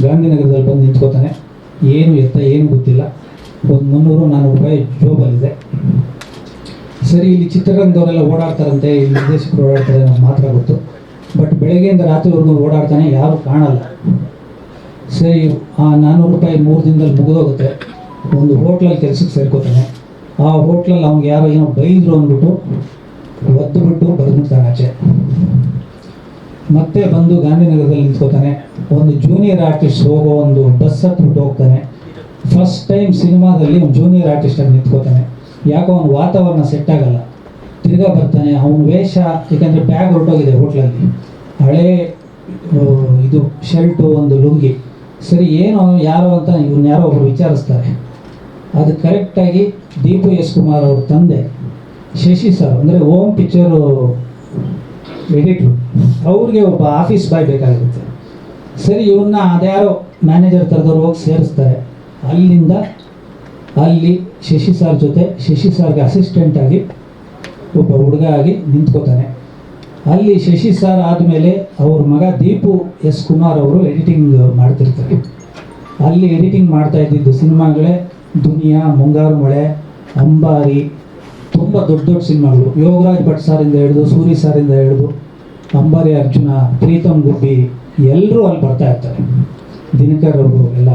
S8: ಗಾಂಧಿನಗರದಲ್ಲಿ ಬಂದು ನಿಂತ್ಕೋತಾನೆ. ಏನು ಎತ್ತ ಏನು ಗೊತ್ತಿಲ್ಲ. ಒಂದು 300-400 ರೂಪಾಯಿ ಜೋಬಲ್ಲಿದೆ. ಸರಿ, ಇಲ್ಲಿ ಚಿತ್ರರಂಗದವರೆಲ್ಲ ಓಡಾಡ್ತಾರಂತೆ, ಇಲ್ಲಿ ನಿರ್ದೇಶಕರು ಓಡಾಡ್ತಾರೆ, ನಮ್ಗೆ ಮಾತ್ರ ಗೊತ್ತು. ಬಟ್ ಬೆಳಗ್ಗೆಯಿಂದ ರಾತ್ರಿವರೆಗೂ ಓಡಾಡ್ತಾನೆ, ಯಾರೂ ಕಾಣಲ್ಲ. ಸರಿ, ಆ 400 ರೂಪಾಯಿ 3 ದಿನದಲ್ಲಿ ಮುಗಿದೋಗುತ್ತೆ. ಒಂದು ಹೋಟ್ಲಲ್ಲಿ ಕೆಲಸಕ್ಕೆ ಸೇರ್ಕೋತಾನೆ. ಆ ಹೋಟ್ಲಲ್ಲಿ ಅವ್ನಿಗೆ ಯಾರೋ ಏನೋ ಬೈದರು ಅಂದ್ಬಿಟ್ಟು ಒದ್ದುಬಿಟ್ಟು ಬರೆದ್ಬಿಡ್ತಾನೆ ಆಚೆ. ಮತ್ತೆ ಬಂದು ಗಾಂಧಿನಗರದಲ್ಲಿ ನಿಂತ್ಕೋತಾನೆ. ಒಂದು ಜೂನಿಯರ್ ಆರ್ಟಿಸ್ಟ್ ಹೋಗೋ ಒಂದು ಬಸ್ ಹತ್ಬಿಟ್ಟು ಹೋಗ್ತಾನೆ. ಫಸ್ಟ್ ಟೈಮ್ ಸಿನಿಮಾದಲ್ಲಿ ಒಂದು ಜೂನಿಯರ್ ಆರ್ಟಿಸ್ಟಾಗಿ ನಿಂತ್ಕೋತಾನೆ. ಯಾಕೋ ಅವನ ವಾತಾವರಣ ಸೆಟ್ ಆಗಲ್ಲ. ತಿರ್ಗಾ ಬರ್ತಾನೆ, ಅವನ ವೇಷ, ಯಾಕಂದರೆ ಬ್ಯಾಗ್ ಹೊರಟೋಗಿದೆ ಹೋಟ್ಲಲ್ಲಿ, ಹಳೇ ಇದು ಶರ್ಟು, ಒಂದು ಲುಂಗಿ. ಸರಿ, ಏನೋ ಯಾರೋ ಅಂತ ಇವ್ನ ಯಾರೋ ಒಬ್ಬರು ವಿಚಾರಿಸ್ತಾರೆ. ಅದು ಕರೆಕ್ಟಾಗಿ ದೀಪು ಎಸ್ ಕುಮಾರ್ ಅವ್ರ ತಂದೆ ಶಶಿ ಸರ್, ಅಂದರೆ ಓಮ್ ಪಿಕ್ಚರು ಎಡಿಟ್ರು, ಅವ್ರಿಗೆ ಒಬ್ಬ ಆಫೀಸ್ ಬಾಯ್ ಬೇಕಾಗಿರುತ್ತೆ. ಸರಿ, ಇವನ್ನ ಅದ್ಯಾರೋ ಮ್ಯಾನೇಜರ್ ಥರದವ್ರು ಹೋಗಿ ಸೇರಿಸ್ತಾರೆ. ಅಲ್ಲಿಂದ ಅಲ್ಲಿ ಶಶಿ ಸಾರ್ ಜೊತೆ, ಶಶಿ ಸಾರ್ಗೆ ಅಸಿಸ್ಟೆಂಟಾಗಿ ಒಬ್ಬ ಹುಡುಗ ಆಗಿ ನಿಂತ್ಕೋತಾನೆ. ಅಲ್ಲಿ ಶಶಿ ಸಾರ್ ಆದಮೇಲೆ ಅವ್ರ ಮಗ ದೀಪು ಎಸ್ ಕುಮಾರ್ ಅವರು ಎಡಿಟಿಂಗ್ ಮಾಡ್ತಿರ್ತಾರೆ. ಅಲ್ಲಿ ಎಡಿಟಿಂಗ್ ಮಾಡ್ತಾ ಇದ್ದಿದ್ದು ಸಿನಿಮಾಗಳೇ ದುನಿಯಾ, ಮುಂಗಾರು ಮಳೆ, ಅಂಬಾರಿ, ತುಂಬ ದೊಡ್ಡ ದೊಡ್ಡ ಸಿನಿಮಾಗಳು. ಯೋಗರಾಜ್ ಭಟ್ ಸಾರಿಂದ ಹಿಡಿದು, ಸೂರಿ ಸಾರಿಂದ ಹಿಡಿದು, ಅಂಬಾರಿ ಅರ್ಜುನ, ಪ್ರೀತಮ್ ಗುಬ್ಬಿ ಎಲ್ಲರೂ ಅಲ್ಲಿ ಬರ್ತಾ ಇರ್ತಾರೆ, ದಿನಕರ್ ಅವರು ಎಲ್ಲ.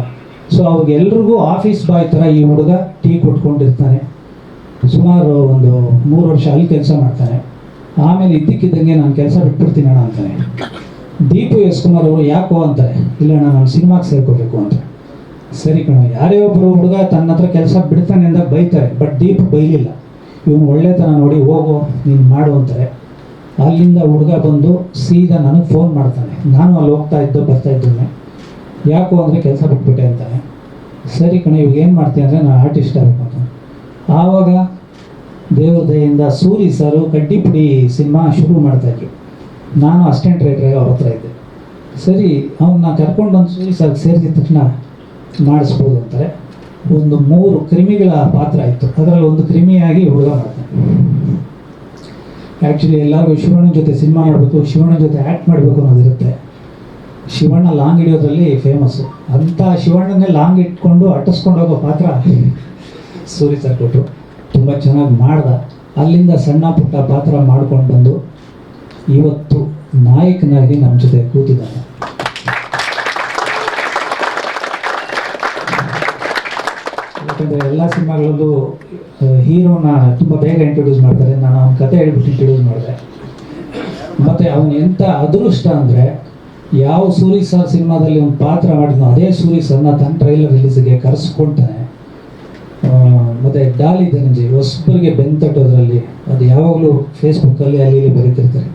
S8: ಸೊ ಅವ್ರಿಗೆಲ್ರಿಗೂ ಆಫೀಸ್ ಬಾಯ್ ಥರ ಈ ಹುಡುಗ ಟೀ ಕೊಟ್ಕೊಂಡಿರ್ತಾನೆ. ಸುಮಾರು ಒಂದು 3 ವರ್ಷ ಅಲ್ಲಿ ಕೆಲಸ ಮಾಡ್ತಾನೆ. ಆಮೇಲೆ ಇದ್ದಕ್ಕಿದ್ದಂಗೆ ನಾನು ಕೆಲಸ ಬಿಟ್ಬಿಡ್ತೀನಿ ಅಣ್ಣ ಅಂತಾನೆ. ದೀಪು ಎಸ್ ಕುಮಾರ್ ಅವರು ಯಾಕೋ ಅಂತಾರೆ, ಇಲ್ಲ ಅಣ್ಣ ನಾನು ಸಿನಿಮಾಗೆ ಸೇರ್ಕೋಬೇಕು ಅಂತ. ಸರಿ ಕಣ, ಯಾರೇ ಒಬ್ಬರು ಹುಡುಗ ತನ್ನ ಹತ್ರ ಕೆಲಸ ಬಿಡ್ತಾನೆ ಅಂದಾಗ ಬೈತಾರೆ. ಬಟ್ ದೀಪ್ ಬೈಲಿಲ್ಲ, ಇವನು ಒಳ್ಳೆತನ ನೋಡಿ ಹೋಗೋ ನೀನು ಮಾಡು ಅಂತಾರೆ. ಅಲ್ಲಿಂದ ಹುಡುಗ ಬಂದು ಸೀದಾ ನನಗೆ ಫೋನ್ ಮಾಡ್ತಾನೆ. ನಾನು ಅಲ್ಲಿ ಬರ್ತಾ ಇದ್ದೇನೆ, ಯಾಕೋ ಅಂದರೆ ಕೆಲಸ ಬಿಟ್ಬಿಟ್ಟೆ ಅಂತಾನೆ. ಸರಿ ಕಣ, ಇವಾಗ ಏನು ಮಾಡ್ತೀನಿ ಅಂದರೆ ನಾನು ಆರ್ಟಿಸ್ಟ್ ಆಗಬೇಕು ಅಂತ. ಆವಾಗ ದೇವ್ರ ದಯೆಯಿಂದ ಸೂರಿ ಸರು ಕಡ್ಡಿಪುಡಿ ಸಿನಿಮಾ ಶುರು ಮಾಡ್ತಾಯಿದ್ವಿ. ನಾನು ಅಸಿಸ್ಟೆಂಟ್ ರೈಟ್ರಾಗಿ ಅವ್ರ ಹತ್ರ ಇದ್ದೆ. ಸರಿ, ಅವನ್ನ ಕರ್ಕೊಂಡು ಬಂದು ಸೂರಿ ಸರ್ಗೆ ಸೇರಿದ ತಕ್ಷಣ ಮಾಡಿಸ್ಬೋದು ಅಂತಾರೆ. ಒಂದು 3 ಕ್ರಿಮಿಗಳ ಪಾತ್ರ ಇತ್ತು, ಅದರಲ್ಲಿ ಒಂದು ಕ್ರಿಮಿಯಾಗಿ ಹುಡುಗ ಮಾಡ್ತಾನೆ. ಆ್ಯಕ್ಚುಲಿ ಎಲ್ಲರಿಗೂ ಶಿವಣ್ಣನ ಜೊತೆ ಸಿನಿಮಾ ಮಾಡಬೇಕು, ಶಿವಣ್ಣನ ಜೊತೆ ಆ್ಯಕ್ಟ್ ಮಾಡಬೇಕು ಅನ್ನೋದಿರುತ್ತೆ. ಶಿವಣ್ಣ ಲಾಂಗ್ ಹಿಡಿಯೋದ್ರಲ್ಲಿ ಫೇಮಸ್ಸು. ಅಂಥ ಶಿವಣ್ಣನ್ನೇ ಲಾಂಗ್ ಇಟ್ಕೊಂಡು ಅಟ್ಟಿಸ್ಕೊಂಡು ಹೋಗೋ ಪಾತ್ರ ಸೂರಿ ಸರ್ ಕೊಟ್ಟರು. ತುಂಬ ಚೆನ್ನಾಗಿ ಮಾಡ್ದ. ಅಲ್ಲಿಂದ ಸಣ್ಣ ಪುಟ್ಟ ಪಾತ್ರ ಮಾಡ್ಕೊಂಡು ಬಂದು ಇವತ್ತು ನಾಯಕನಾಗಿ ನಮ್ಮ ಜೊತೆ ಕೂತಿದ್ದಾನೆ. ಯಾಕಂದರೆ ಎಲ್ಲ ಸಿನಿಮಾಗಳಲ್ಲೂ ಹೀರೋನ ತುಂಬ ಬೇಗ ಇಂಟ್ರೊಡ್ಯೂಸ್ ಮಾಡ್ತಾರೆ. ನಾನು ಅವನ ಕತೆ ಹೇಳ್ಬಿಟ್ಟು ಇಂಟ್ರೊಡ್ಯೂಸ್ ಮಾಡಿದೆ. ಮತ್ತು ಅವನು ಎಂಥ ಅದೃಷ್ಟ ಅಂದರೆ, ಯಾವ ಸೂರಿ ಸರ್ ಸಿನಿಮಾದಲ್ಲಿ ಒಂದು ಪಾತ್ರ ಮಾಡಿದ್ನೋ ಅದೇ ಸೂರಿ ಸರ್ನ ತನ್ನ ಟ್ರೈಲರ್ ರಿಲೀಸಿಗೆ ಕರೆಸ್ಕೊಳ್ತಾನೆ. ಮತ್ತು ಡಾಲಿ ಧನಂಜಯ್ ಹೊಸಬರಿಗೆ ಬೆಂತಟ್ಟೋದ್ರಲ್ಲಿ ಅದು ಯಾವಾಗಲೂ ಫೇಸ್ಬುಕ್ಕಲ್ಲಿ ಅಲ್ಲಿ ಇಲ್ಲಿ ಬರೀತಿರ್ತಾರೆ,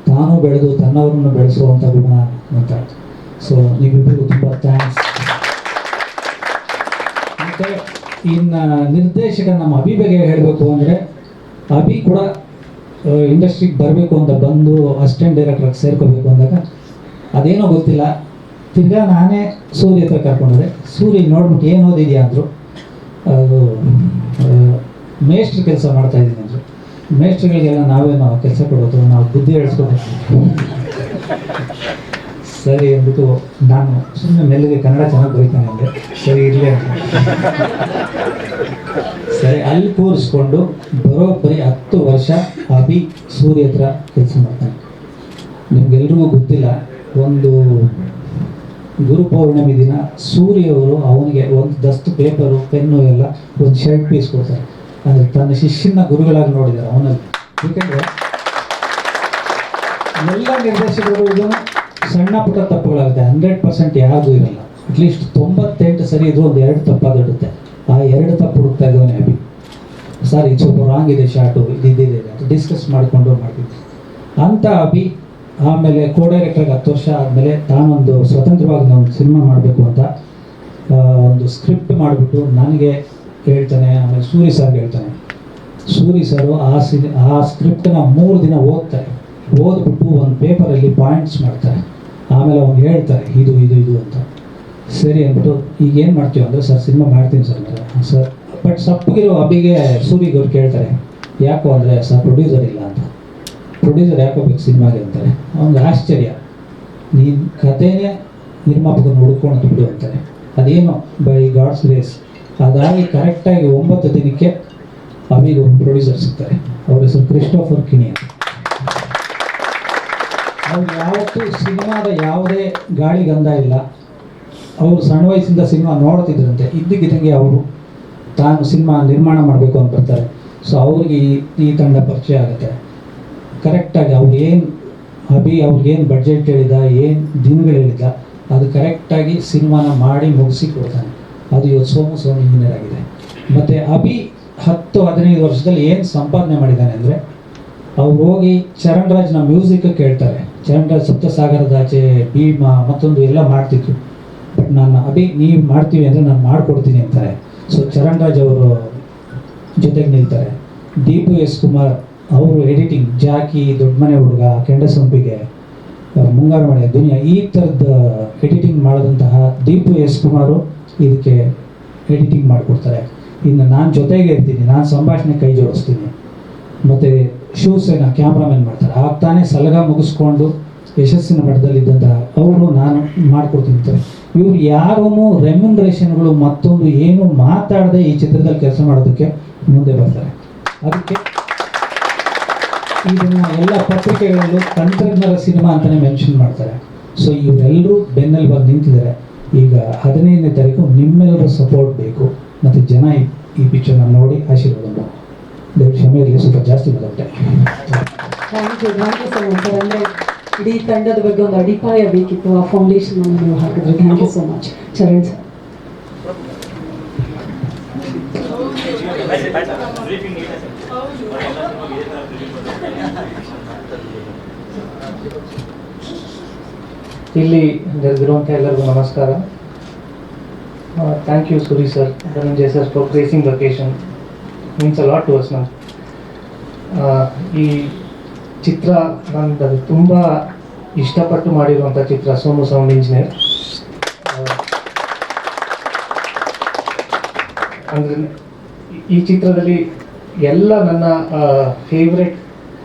S8: ತಾನು ಬೆಳೆದು ತನ್ನವ್ರನ್ನ ಬೆಳೆಸುವಂಥ ಗುಣ ಅಂತ. ಸೊ ನೀವಿಬ್ಬರಿಗೂ ತುಂಬ ಥ್ಯಾಂಕ್ಸ್. ಮತ್ತು ಇನ್ನು ನಿರ್ದೇಶಕ ನಮ್ಮ ಅಭಿ ಬಗ್ಗೆ ಹೇಳಬೇಕು ಅಂದರೆ, ಅಭಿ ಕೂಡ ಇಂಡಸ್ಟ್ರಿಗೆ ಬರಬೇಕು ಅಂತ ಬಂದು ಅಸಿಸ್ಟೆಂಟ್ ಡೈರೆಕ್ಟ್ರಾಗಿ ಸೇರ್ಕೋಬೇಕು ಅಂದಾಗ ಅದೇನೋ ಗೊತ್ತಿಲ್ಲ, ತಿರ್ಗಾ ನಾನೇ ಸೂರ್ಯ ಹತ್ರ ಕರ್ಕೊಂಡ್ರೆ. ಸೂರ್ಯ ನೋಡ್ಬಿಟ್ಟು ಏನು ಓದಿದ್ಯಾ ಅಂದರು. ಅದು ಮೇಸ್ಟ್ರ್ ಕೆಲಸ ಮಾಡ್ತಾಯಿದ್ದೀನಿ ಅಂದರು. ಮೇಸ್ಟ್ರುಗಳಿಗೆಲ್ಲ ನಾವೇನೋ ಕೆಲಸ ಕೊಡೋದು, ನಾವು ಬುದ್ಧಿ ಹೇಳಿಸ್ಕೋಬೇಕು. ಸರಿ ಅಂದ್ಬಿಟ್ಟು ನಾನು ಸುಮ್ಮನೆ ಮೆಲ್ಲಿಗೆ ಕನ್ನಡ ಚೆನ್ನಾಗಿ ಬರೀತಾನೆ ಅಂದೆ. ಸರಿ ಇರಲಿ ಅಂತ ಸರಿ ಅಲ್ಲಿ ಕೂರಿಸ್ಕೊಂಡು ಬರೋಬ್ಬರಿ 10 ವರ್ಷ ಅಭಿ ಸೂರ್ಯ ಹತ್ರ ಕೆಲಸ ಮಾಡ್ತಾನೆ. ನಿಮ್ಗೆಲ್ರಿಗೂ ಗೊತ್ತಿಲ್ಲ, ಒಂದು ಗುರು ಪೌರ್ಣಮಿ ದಿನ ಸೂರ್ಯ ಅವರು ಅವನಿಗೆ ಒಂದು ದಸ್ತು ಪೇಪರು, ಪೆನ್ನು ಎಲ್ಲ ಒಂದು ಶರ್ಟ್ ಪೀಸ್ ಕೊಡ್ತಾರೆ. ಅಂದರೆ ತನ್ನ ಶಿಷ್ಯನ ಗುರುಗಳಾಗಿ ನೋಡಿದ್ದಾರೆ ಅವನಲ್ಲಿ. ಏಕೆಂದರೆ ಎಲ್ಲ ನಿರ್ದೇಶಕರು ಇದನ್ನು ಸಣ್ಣ ಪುಟ್ಟ ತಪ್ಪುಗಳಾಗುತ್ತೆ, 100% ಯಾರಿಗೂ ಇರಲ್ಲ. ಅಟ್ಲೀಸ್ಟ್ 98 ಸರಿ ಇದ್ರೂ ಒಂದು 2 ತಪ್ಪಾಗಿರುತ್ತೆ. ಆ 2 ತಪ್ಪು ಹುಡುಕ್ತಾ ಇದ್ದವನೇ ಅಭಿ. ಸರ್ ಇದು ಸ್ವಲ್ಪ ರಾಂಗ್ ಇದೆ ಶಾರ್ಟು, ಇದಿದೆ ಅಂತ ಡಿಸ್ಕಸ್ ಮಾಡಿಕೊಂಡು ಮಾಡ್ತಿದ್ದೆ ಅಂತ ಅಭಿ. ಆಮೇಲೆ ಕೋ ಡೈರೆಕ್ಟರ್ಗೆ 10 ವರ್ಷ ಆದಮೇಲೆ ತಾನೊಂದು ಸ್ವತಂತ್ರವಾಗಿ ಒಂದು ಸಿನಿಮಾ ಮಾಡಬೇಕು ಅಂತ ಒಂದು ಸ್ಕ್ರಿಪ್ಟ್ ಮಾಡಿಬಿಟ್ಟು ನನಗೆ ಹೇಳ್ತಾನೆ. ಆಮೇಲೆ ಸೂರಿ ಸರ್ಗೆ ಹೇಳ್ತಾನೆ. ಸೂರಿ ಸರು ಆ ಸ್ಕ್ರಿಪ್ಟನ್ನ 3 ದಿನ ಓದ್ತಾರೆ. ಓದ್ಬಿಟ್ಟು ಒಂದು ಪೇಪರಲ್ಲಿ ಪಾಯಿಂಟ್ಸ್ ಮಾಡ್ತಾರೆ. ಆಮೇಲೆ ಅವ್ನು ಹೇಳ್ತಾರೆ ಇದು ಇದು ಇದು ಅಂತ. ಸರಿ ಅಂದ್ಬಿಟ್ಟು ಈಗ ಏನು ಮಾಡ್ತೀವಿ ಅಂದರೆ, ಸರ್ ಸಿನಿಮಾ ಮಾಡ್ತೀನಿ ಸರ್ ಅಂದರೆ. ಸರ್ ಬಟ್ ಸಪ್ಪಗಿರೋ ಅಭಿಗೆ ಸೂರಿಗೆ ಅವ್ರು ಕೇಳ್ತಾರೆ, ಯಾಕೋ ಅಂದರೆ ಸರ್ ಪ್ರೊಡ್ಯೂಸರ್ ಇಲ್ಲ ಅಂತ. ಪ್ರೊಡ್ಯೂಸರ್ ಯಾಕೋ ಬೇಕು ಸಿನಿಮಾಗೆ ಅಂತಾರೆ. ಅವ್ನಿಗೆ ಆಶ್ಚರ್ಯ, ನೀನು ಕಥೆನೇ ನಿರ್ಮಾಪಕನ ಹುಡ್ಕೊಂಡು ಬಿಡು ಅಂತಾರೆ. ಅದೇನೋ ಬೈ ಗಾಡ್ಸ್ ಗ್ರೇಸ್ ಅದಾಗಿ ಕರೆಕ್ಟಾಗಿ 9 ದಿನಕ್ಕೆ ಅಭಿಗೆ ಒಂದು ಪ್ರೊಡ್ಯೂಸರ್ ಸಿಗ್ತಾರೆ. ಅವ್ರ ಹೆಸರು ಕ್ರಿಸ್ಟೋಫರ್ ಕಿಣಿ ಅಂತ. ಅವ್ರು ಯಾವತ್ತೂ ಸಿನಿಮಾದ ಯಾವುದೇ ಗಾಳಿ ಗಂಧ ಇಲ್ಲ. ಅವರು ಸಣ್ಣ ವಯಸ್ಸಿಂದ ಸಿನಿಮಾ ನೋಡ್ತಿದ್ರಂತೆ. ಇದ್ದಕ್ಕಿದ್ದಂಗೆ ಅವರು ತಾನು ಸಿನಿಮಾ ನಿರ್ಮಾಣ ಮಾಡಬೇಕು ಅಂತ ಬರ್ತಾರೆ. ಸೊ ಅವ್ರಿಗೆ ಈ ತಂಡ ಪರಿಚಯ ಆಗುತ್ತೆ. ಕರೆಕ್ಟಾಗಿ ಅವ್ರಿಗೇನು ಬಡ್ಜೆಟ್ ಹೇಳಿದ, ಏನು ದಿನಗಳು ಹೇಳಿದ, ಅದು ಕರೆಕ್ಟಾಗಿ ಸಿನಿಮಾನ ಮಾಡಿ ಮುಗಿಸಿ ಕೊಡ್ತಾನೆ. ಅದು ಇವತ್ತು ಸೋಮು ಇಂಜಿನಿಯರ್ ಆಗಿದೆ. ಮತ್ತು ಅಭಿ 10-15 ವರ್ಷದಲ್ಲಿ ಏನು ಸಂಪಾದನೆ ಮಾಡಿದ್ದಾನೆ ಅಂದರೆ, ಅವ್ರು ಹೋಗಿ ಚರಣ್ ರಾಜ್ನ ಮ್ಯೂಸಿಕ್ ಕೇಳ್ತಾರೆ. ಚರಣ್ ರಾಜ್ ಸಪ್ತಸಾಗರದಾಚೆ, ಭೀಮಾ ಮತ್ತೊಂದು ಎಲ್ಲ ಮಾಡ್ತಿದ್ರು. ಬಟ್ ನಾನು ಅಭಿ ನೀವು ಮಾಡ್ತೀವಿ ಅಂದರೆ ನಾನು ಮಾಡಿಕೊಡ್ತೀನಿ ಅಂತಾರೆ. ಸೊ ಚರಣ್ ರಾಜ್ ಅವರು ಜೊತೆಗೆ ನಿಲ್ತಾರೆ. ದೀಪು ಎಸ್ ಕುಮಾರ್ ಅವರು ಎಡಿಟಿಂಗ್, ಜಾಕಿ, ದೊಡ್ಡ ಮನೆ ಹುಡುಗ, ಕೆಂಡಸಂಪಿಗೆ, ಮುಂಗಾರು ಮಳೆ, ದುನಿಯಾ, ಈ ಥರದ ಎಡಿಟಿಂಗ್ ಮಾಡಿದಂತಹ ದೀಪು ಎಸ್ ಕುಮಾರು ಇದಕ್ಕೆ ಎಡಿಟಿಂಗ್ ಮಾಡಿಕೊಡ್ತಾರೆ. ಇನ್ನು ನಾನು ಜೊತೆಗೆ ಇರ್ತೀನಿ, ನಾನು ಸಂಭಾಷಣೆ ಕೈ ಜೋಡಿಸ್ತೀನಿ. ಮತ್ತು ಶಿವಸೇನಾ ಕ್ಯಾಮ್ರಾಮನ್ ಮಾಡ್ತಾರೆ. ಆಗ್ತಾನೆ ಸಲಗ ಮುಗಿಸ್ಕೊಂಡು ಯಶಸ್ಸಿನ ಮಟ್ಟದಲ್ಲಿದ್ದಂತಹ ಅವರು ನಾನು ಮಾಡಿಕೊಡ್ತೀನಿ ಅಂತಾರೆ. ಇವ್ರು ಯಾರೂ ರೆಮ್ಯುನರೇಷನ್ಗಳು ಮತ್ತೊಂದು ಏನು ಮಾತಾಡದೆ ಈ ಚಿತ್ರದಲ್ಲಿ ಕೆಲಸ ಮಾಡೋದಕ್ಕೆ ಮುಂದೆ ಬರ್ತಾರೆ. ಅದಕ್ಕೆ ಇದನ್ನು ಎಲ್ಲ ಪತ್ರಿಕೆಗಳಲ್ಲೂ ತಂತ್ರಜ್ಞರ ಸಿನಿಮಾ ಅಂತಲೇ ಮೆನ್ಷನ್ ಮಾಡ್ತಾರೆ. ಸೊ ಇವರೆಲ್ಲರೂ ಬೆನ್ನೆಲುಬಾಗಿ ನಿಂತಿದ್ದಾರೆ. ಈಗ 15ನೇ ತಾರೀಕು ನಿಮ್ಮೆಲ್ಲರ ಸಪೋರ್ಟ್ ಬೇಕು. ಮತ್ತು ಜನ ಈ ಪಿಕ್ಚರ್ನ ನೋಡಿ ಆಶೀರ್ವಾದ ಮಾಡಿ. ದಯವಿಟ್ಟು ಕ್ಷಮೆ ಇರಲಿ, ಸ್ವಲ್ಪ ಜಾಸ್ತಿ ಮಾತಾಡ್ತೆ.
S1: Thank you so much sir. ಅಂದರೆ ಇಡೀ ತಂಡದ ಬಗ್ಗೆ ಒಂದು ಅಡಿಪಾಯ ಬೇಕಿತ್ತು, ಆ ಫೌಂಡೇಶನ್ ನೀವು ಹಾಕಿದ್ರೆ. Thank you so much Charan sir.
S4: ಇಲ್ಲಿ ನೆರೆದಿರುವಂಥ ಎಲ್ಲರಿಗೂ ನಮಸ್ಕಾರ. Thank you Suri sir, Dhananjay sir for gracing the occasion. Means a lot to us ನಾವು. ಈ ಚಿತ್ರ ನಾನು ತುಂಬ ಇಷ್ಟಪಟ್ಟು ಮಾಡಿರುವಂಥ ಚಿತ್ರ, ಸೋಮು ಸೌಂಡ್ ಇಂಜಿನಿಯರ್. ಅಂದರೆ ಈ ಚಿತ್ರದಲ್ಲಿ ಎಲ್ಲ ನನ್ನ ಫೇವ್ರೆಟ್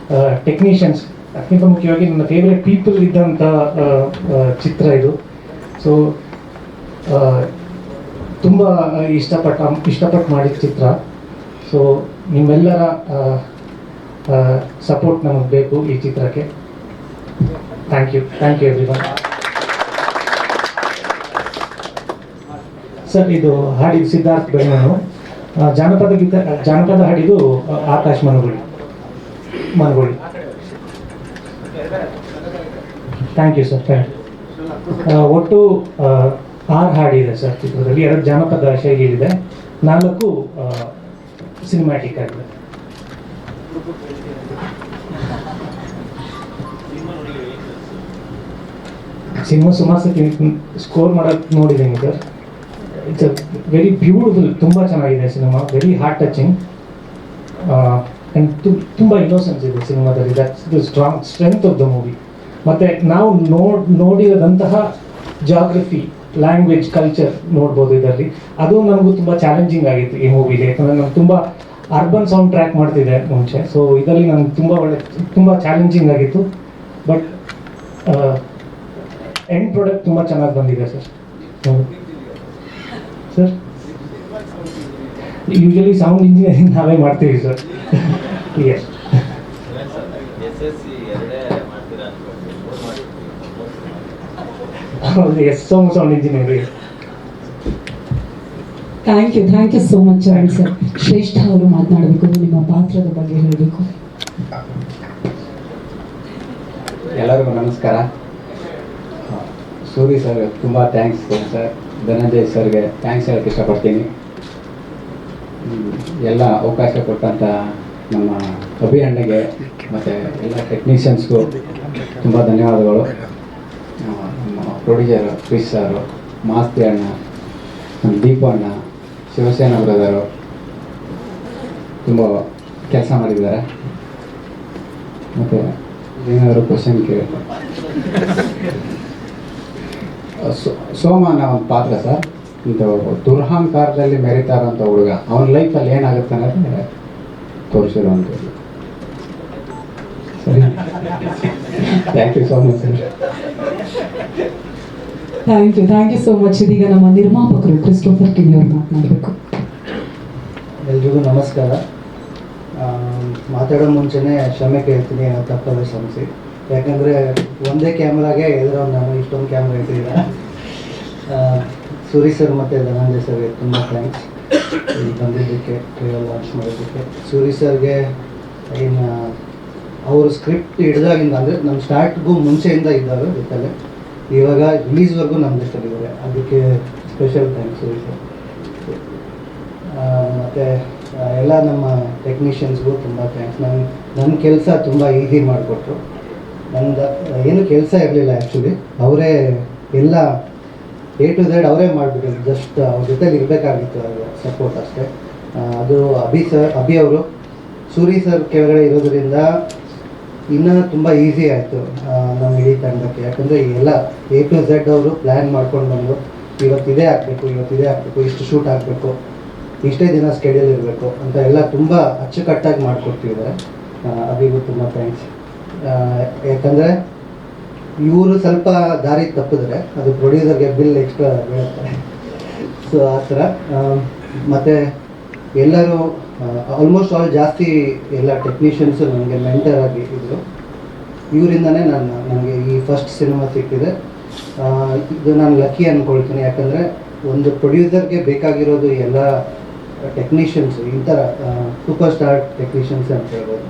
S4: ಟೆಕ್ನಿಷಿಯನ್ಸ್, ಅದಕ್ಕಿಂತ ಮುಖ್ಯವಾಗಿ ನನ್ನ ಫೇವ್ರೆಟ್ ಪೀಪಲ್ ಇದ್ದಂಥ ಚಿತ್ರ ಇದು. ಸೊ ತುಂಬ ಇಷ್ಟಪಟ್ಟು ಮಾಡಿದ ಚಿತ್ರ. ಸೊ ನಿಮ್ಮೆಲ್ಲರ ಸಪೋರ್ಟ್ ನಮಗೆ ಬೇಕು ಈ ಚಿತ್ರಕ್ಕೆ. Thank you everyone. ಸರ್ ಇದು ಹಾಡಿದ್ದು ಸಿದ್ಧಾರ್ಥ್ ಬೆಳ್ಮನು. ಜಾನಪದ ಹಾಡಿದು Akash Managoli. Thank you sir, thank you. ಒಟ್ಟು 6 ಹಾಡಿದೆ ಸರ್ ಚಿತ್ರದಲ್ಲಿ. 2 ಜಾನಪದ ಶೈಲಿಯಿದೆ, 4 ಸಿನಿಮ್ಯಾಟಿಕ್ ಆಗಿದೆ. ಸಿನಿಮಾ ಸುಮಾರು ಸತಿ ಸ್ಕೋರ್ ಮಾಡೋದು ನೋಡಿದ್ದೀನಿ sir. It's a very beautiful, ತುಂಬ ಚೆನ್ನಾಗಿದೆ cinema, very heart touching. And ತುಂಬ ಇನ್ನೋಸೆನ್ಸ್ ಇದೆ ಸಿನಿಮಾದಲ್ಲಿ. That's the strength of the movie. ಮತ್ತು ನಾವು ನೋಡಿರೋದಂತಹ ಜಾಗ್ರಫಿ, ಲ್ಯಾಂಗ್ವೇಜ್, ಕಲ್ಚರ್ ನೋಡ್ಬೋದು ಇದರಲ್ಲಿ. ಅದು ನನಗೂ ತುಂಬ ಚಾಲೆಂಜಿಂಗ್ ಆಗಿತ್ತು ಈ ಮೂವಿಲಿ. ಯಾಕಂದರೆ ನಾನು ತುಂಬ ಅರ್ಬನ್ ಸೌಂಡ್ ಟ್ರ್ಯಾಕ್ ಮಾಡ್ತಿದ್ದೆ ಮುಂಚೆ. ಸೊ ಇದರಲ್ಲಿ ನನಗೆ ತುಂಬ ಚಾಲೆಂಜಿಂಗ್ ಆಗಿತ್ತು. ಬಟ್ ಎಂಡ್ ಪ್ರಾಡಕ್ಟ್ ತುಂಬ ಚೆನ್ನಾಗಿ ಬಂದಿದೆ sir. Sir usually sound engineering ನಾವೇ ಮಾಡ್ತೀವಿ ಸರ್. ಎಸ್ ಹೌದು, yes sound engineering.
S1: Thank you so much Charan sir. Shreshta ಅವರು ಮಾತನಾಡಬೇಕು, ನಿಮ್ಮ ಪಾತ್ರದ ಬಗ್ಗೆ ಹೇಳಬೇಕು.
S9: ಎಲ್ಲರಿಗೂ ನಮಸ್ಕಾರ. ಸೂರಿ ಸರ್ ತುಂಬ ಥ್ಯಾಂಕ್ಸ್ ಸರ್. ಧನಂಜಯ್ ಸರ್ಗೆ ಥ್ಯಾಂಕ್ಸ್ ಹೇಳಕ್ಕೆ ಇಷ್ಟಪಡ್ತೀನಿ. ಎಲ್ಲ ಅವಕಾಶ ಕೊಟ್ಟಂಥ ನಮ್ಮ ಅಣ್ಣಗೆ ಮತ್ತು ಎಲ್ಲ ಟೆಕ್ನಿಷಿಯನ್ಸ್ಗೂ ತುಂಬ ಧನ್ಯವಾದಗಳು. ನಮ್ಮ ಪ್ರೊಡ್ಯೂಸರ್ ಕ್ರಿಸ್ ಸಾರು, ಮಾಸ್ತಿ ಅಣ್ಣ, ನಮ್ಮ ದೀಪ ಅಣ್ಣ, ಶಿವಸೇನಾ ಬ್ರದರು ತುಂಬ ಕೆಲಸ ಮಾಡಿದ್ದಾರೆ. ಮತ್ತು ಏನಾದರೂ ಕ್ವಶನ್ ಕೇಳಿ. ಸೋಮ ಅನ್ನೋ ಒಂದು ಪಾತ್ರ ಸರ್, ಇದು ದುರಹಂಕಾರದಲ್ಲಿ ಮೆರಿತಾ ಇರೋಂಥ ಹುಡುಗ, ಅವನ ಲೈಫಲ್ಲಿ ಏನಾಗುತ್ತೆ ಅನ್ನೋದೇ ತೋರಿಸಿರುವಂಥದ್ದು. ಸರಿ, thank you so much sir.
S1: Thank you so much. ಇದೀಗ ನಮ್ಮ ನಿರ್ಮಾಪಕರು ಕ್ರಿಸ್ಟೋಫರ್ ಕಿನಿ ಅವರು ಮಾತನಾಡಬೇಕು.
S10: ಎಲ್ರಿಗೂ ನಮಸ್ಕಾರ. ಮಾತಾಡೋ ಮುಂಚೆನೇ ಕ್ಷಮೆ ಕೇಳ್ತೀನಿ, ತಪ್ಪಾದ್ರೆ ಕ್ಷಮಿಸಿ. ಯಾಕಂದರೆ ಒಂದೇ ಕ್ಯಾಮ್ರಾಗೆ ಎದುರೋ ನಾನು ಇಷ್ಟೊಂದು ಕ್ಯಾಮ್ರಾ ಇಟ್ಟಿಲ್ಲ. ಸೂರಿ ಸರ್ ಮತ್ತು ಧನಂಜಯ್ ಸರ್ಗೆ ತುಂಬ ಥ್ಯಾಂಕ್ಸ್ ಇಲ್ಲಿ ಬಂದಿದ್ದಕ್ಕೆ, ಟ್ರೈಲರ್ ಲಾಂಚ್ ಮಾಡೋದಕ್ಕೆ. ಸೂರಿ ಸರ್ಗೆ ಏನು ಅವರು ಸ್ಕ್ರಿಪ್ಟ್ ಹಿಡ್ದಾಗಿಂದ, ಅಂದರೆ ನಮ್ಮ ಸ್ಟಾರ್ಟ್ಗೂ ಮುಂಚೆಯಿಂದ ಇದ್ದಾರೆ ಜೊತೆಲೆ, ಇವಾಗ ರಿಲೀಸ್ವರೆಗೂ ನಮ್ಮ ಜೊತೆಲಿದ್ದಾರೆ. ಅದಕ್ಕೆ ಸ್ಪೆಷಲ್ ಥ್ಯಾಂಕ್ಸ್ ಸೂರಿ ಸರ್. ಮತ್ತು ಎಲ್ಲ ನಮ್ಮ ಟೆಕ್ನಿಷಿಯನ್ಸ್ಗೂ ತುಂಬ ಥ್ಯಾಂಕ್ಸ್. ನನ್ನ ಕೆಲಸ ತುಂಬ ಈಸಿ ಮಾಡಿಕೊಟ್ರು. ನಂದು ಏನು ಕೆಲಸ ಇರಲಿಲ್ಲ ಆ್ಯಕ್ಚುಲಿ, ಅವರೇ ಎಲ್ಲ A to Z ಅವರೇ ಮಾಡಿಬಿಟ್ಟು, ಜಸ್ಟ್ ಅವ್ರ ಜೊತೆಲಿ ಇರಬೇಕಾಗಿತ್ತು, ಅದು ಸಪೋರ್ಟ್ ಅಷ್ಟೇ. ಅದು ಅಭಿ ಅವರು ಸೂರಿ ಸರ್ ಕೆಳಗಡೆ ಇರೋದ್ರಿಂದ ಇನ್ನೂ ತುಂಬ ಈಸಿ ಆಯಿತು ನಮ್ಮ ಇಡೀ ತಂಡಕ್ಕೆ. ಯಾಕಂದರೆ ಎಲ್ಲ A to Z ಅವರು ಪ್ಲ್ಯಾನ್ ಮಾಡ್ಕೊಂಡು ಬಂದು, ಇವತ್ತಿದೇ ಆಗಬೇಕು, ಇಷ್ಟು ಶೂಟ್ ಆಗಬೇಕು, ಇಷ್ಟೇ ದಿನ ಸ್ಕೆಡ್ಯೂಲ್ ಇರಬೇಕು ಅಂತ ಎಲ್ಲ ತುಂಬ ಅಚ್ಚುಕಟ್ಟಾಗಿ ಮಾಡಿಕೊಡ್ತಿದ್ದಾರೆ. ಅಭಿಗೂ ತುಂಬ ಥ್ಯಾಂಕ್ಸ್. ಯಾಕಂದರೆ ಇವರು ಸ್ವಲ್ಪ ದಾರಿ ತಪ್ಪಿದ್ರೆ ಅದು ಪ್ರೊಡ್ಯೂಸರ್ಗೆ ಬಿಲ್ ಎಕ್ಸ್ಟ್ರಾ ಬೀಳುತ್ತೆ. ಸೊ ಆ ಥರ. ಮತ್ತು ಎಲ್ಲರೂ ಆಲ್ಮೋಸ್ಟ್ ಆಲ್ ಜಾಸ್ತಿ ಎಲ್ಲ ಟೆಕ್ನಿಷಿಯನ್ಸು ನನಗೆ ಮೆಂಟರ್ ಆಗಿ ಇದ್ದರು. ಇವರಿಂದನೇ ನನಗೆ ಈ ಫಸ್ಟ್ ಸಿನಿಮಾ ಸಿಕ್ಕಿದೆ. ಇದು ನಾನು ಲಕ್ಕಿ ಅಂದ್ಕೊಳ್ತೀನಿ. ಯಾಕಂದರೆ ಒಂದು ಪ್ರೊಡ್ಯೂಸರ್ಗೆ ಬೇಕಾಗಿರೋದು ಎಲ್ಲ ಟೆಕ್ನಿಷಿಯನ್ಸು, ಈ ಥರ ಸೂಪರ್ ಸ್ಟಾರ್ ಟೆಕ್ನಿಷಿಯನ್ಸ್ ಅಂತ ಹೇಳ್ಬೋದು.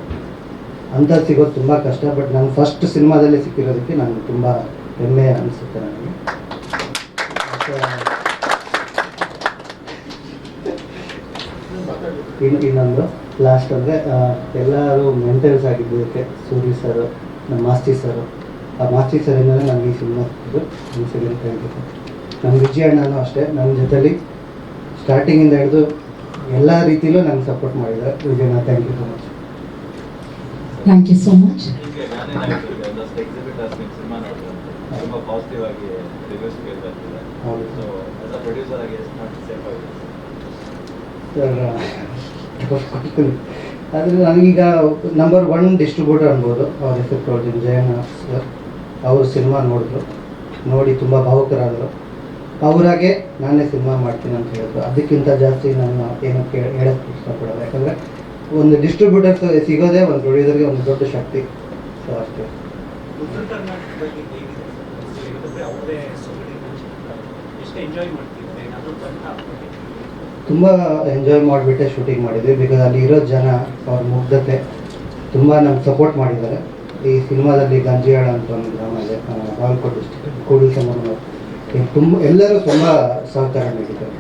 S10: ಅಂಥದ್ದು ಸಿಗೋದು ತುಂಬ ಕಷ್ಟ. ಬಟ್ ನನ್ನ ಫಸ್ಟ್ ಸಿನಿಮಾದಲ್ಲೇ ಸಿಕ್ಕಿರೋದಕ್ಕೆ ನನಗೆ ತುಂಬ ಹೆಮ್ಮೆ ಅನಿಸುತ್ತೆ ನನಗೆ. ಇನ್ನೊಂದು ಲಾಸ್ಟ್ ಅಂದರೆ ಎಲ್ಲರೂ ಮೆಂಟರ್ಸ್ ಆಗಿದ್ದಕ್ಕೆ ಸೂರಿ ಸರ್, ನಮ್ಮ ಮಾಸ್ತಿ ಸರು. ಆ ಮಾಸ್ತಿ ಸರಿಂದಲೇ ನನಗೆ ಈ ಸಿನಿಮಾ ಸಿಕ್ಕಿದ್ದು. Thank you. ನಮ್ಮ ವಿಜಯ ಅಣ್ಣನೂ ಅಷ್ಟೇ, ನನ್ನ ಜೊತೆಲಿ ಸ್ಟಾರ್ಟಿಂಗಿಂದ ಹಿಡಿದು ಎಲ್ಲ ರೀತಿಯಲ್ಲೂ ನನಗೆ ಸಪೋರ್ಟ್ ಮಾಡಿದ್ದಾರೆ. Vijayanna, thank you so much.
S1: Thank you so much. ಆದರೆ ನನಗೀಗ ನಂಬರ್ 1 ಡಿಸ್ಟ್ರಿಬ್ಯೂಟರ್ ಅನ್ಬೋದು. ಅವ್ರ ಹೆಸರು ತೋರ್ತೀನಿ, ಜಯಣ್ಣ ಸರ್. ಅವರು ಸಿನಿಮಾ ನೋಡಿ ತುಂಬ ಭಾವುಕರಾದರು. ಅವರಾಗೆ ನಾನೇ ಸಿನಿಮಾ ಮಾಡ್ತೀನಿ ಅಂತ ಹೇಳಿದ್ರು. ಅದಕ್ಕಿಂತ ಜಾಸ್ತಿ ನಾನು ಏನು ಹೇಳೋಕ್ಕೆ ಇಷ್ಟಪಡೋದು. ಯಾಕಂದರೆ ಒಂದು ಡಿಸ್ಟ್ರಿಬ್ಯೂಟರ್ಸ್ ಸಿಗೋದೇ ಒಂದು ಪ್ರೊಡ್ಯೂಸರ್ಗೆ ಒಂದು ದೊಡ್ಡ ಶಕ್ತಿ. ಸೊ ಅಷ್ಟೇ. ತುಂಬ ಎಂಜಾಯ್ ಮಾಡಿಬಿಟ್ಟೆ ಶೂಟಿಂಗ್ ಮಾಡಿದ್ವಿ. ಬಿಕಾಸ್ ಅಲ್ಲಿ ಇರೋ ಜನ, ಅವ್ರ ಮುಗ್ಧತೆ ತುಂಬ ನಮ್ಗೆ ಸಪೋರ್ಟ್ ಮಾಡಿದ್ದಾರೆ. ಈ ಸಿನಿಮಾದಲ್ಲಿ ಗಂಜಿಯಾಳ ಅಂತ ಒಂದು ಗ್ರಾಮ ಇದೆ, ಬಾಗಲಕೋಟೆ ಡಿಸ್ಟ್ರಿಕ್ಟ್, ಕೂಡಲ ಸಂಗಮ. ಎಲ್ಲರೂ ತುಂಬ ಸಹಕಾರ ನೀಡಿದ್ದಾರೆ.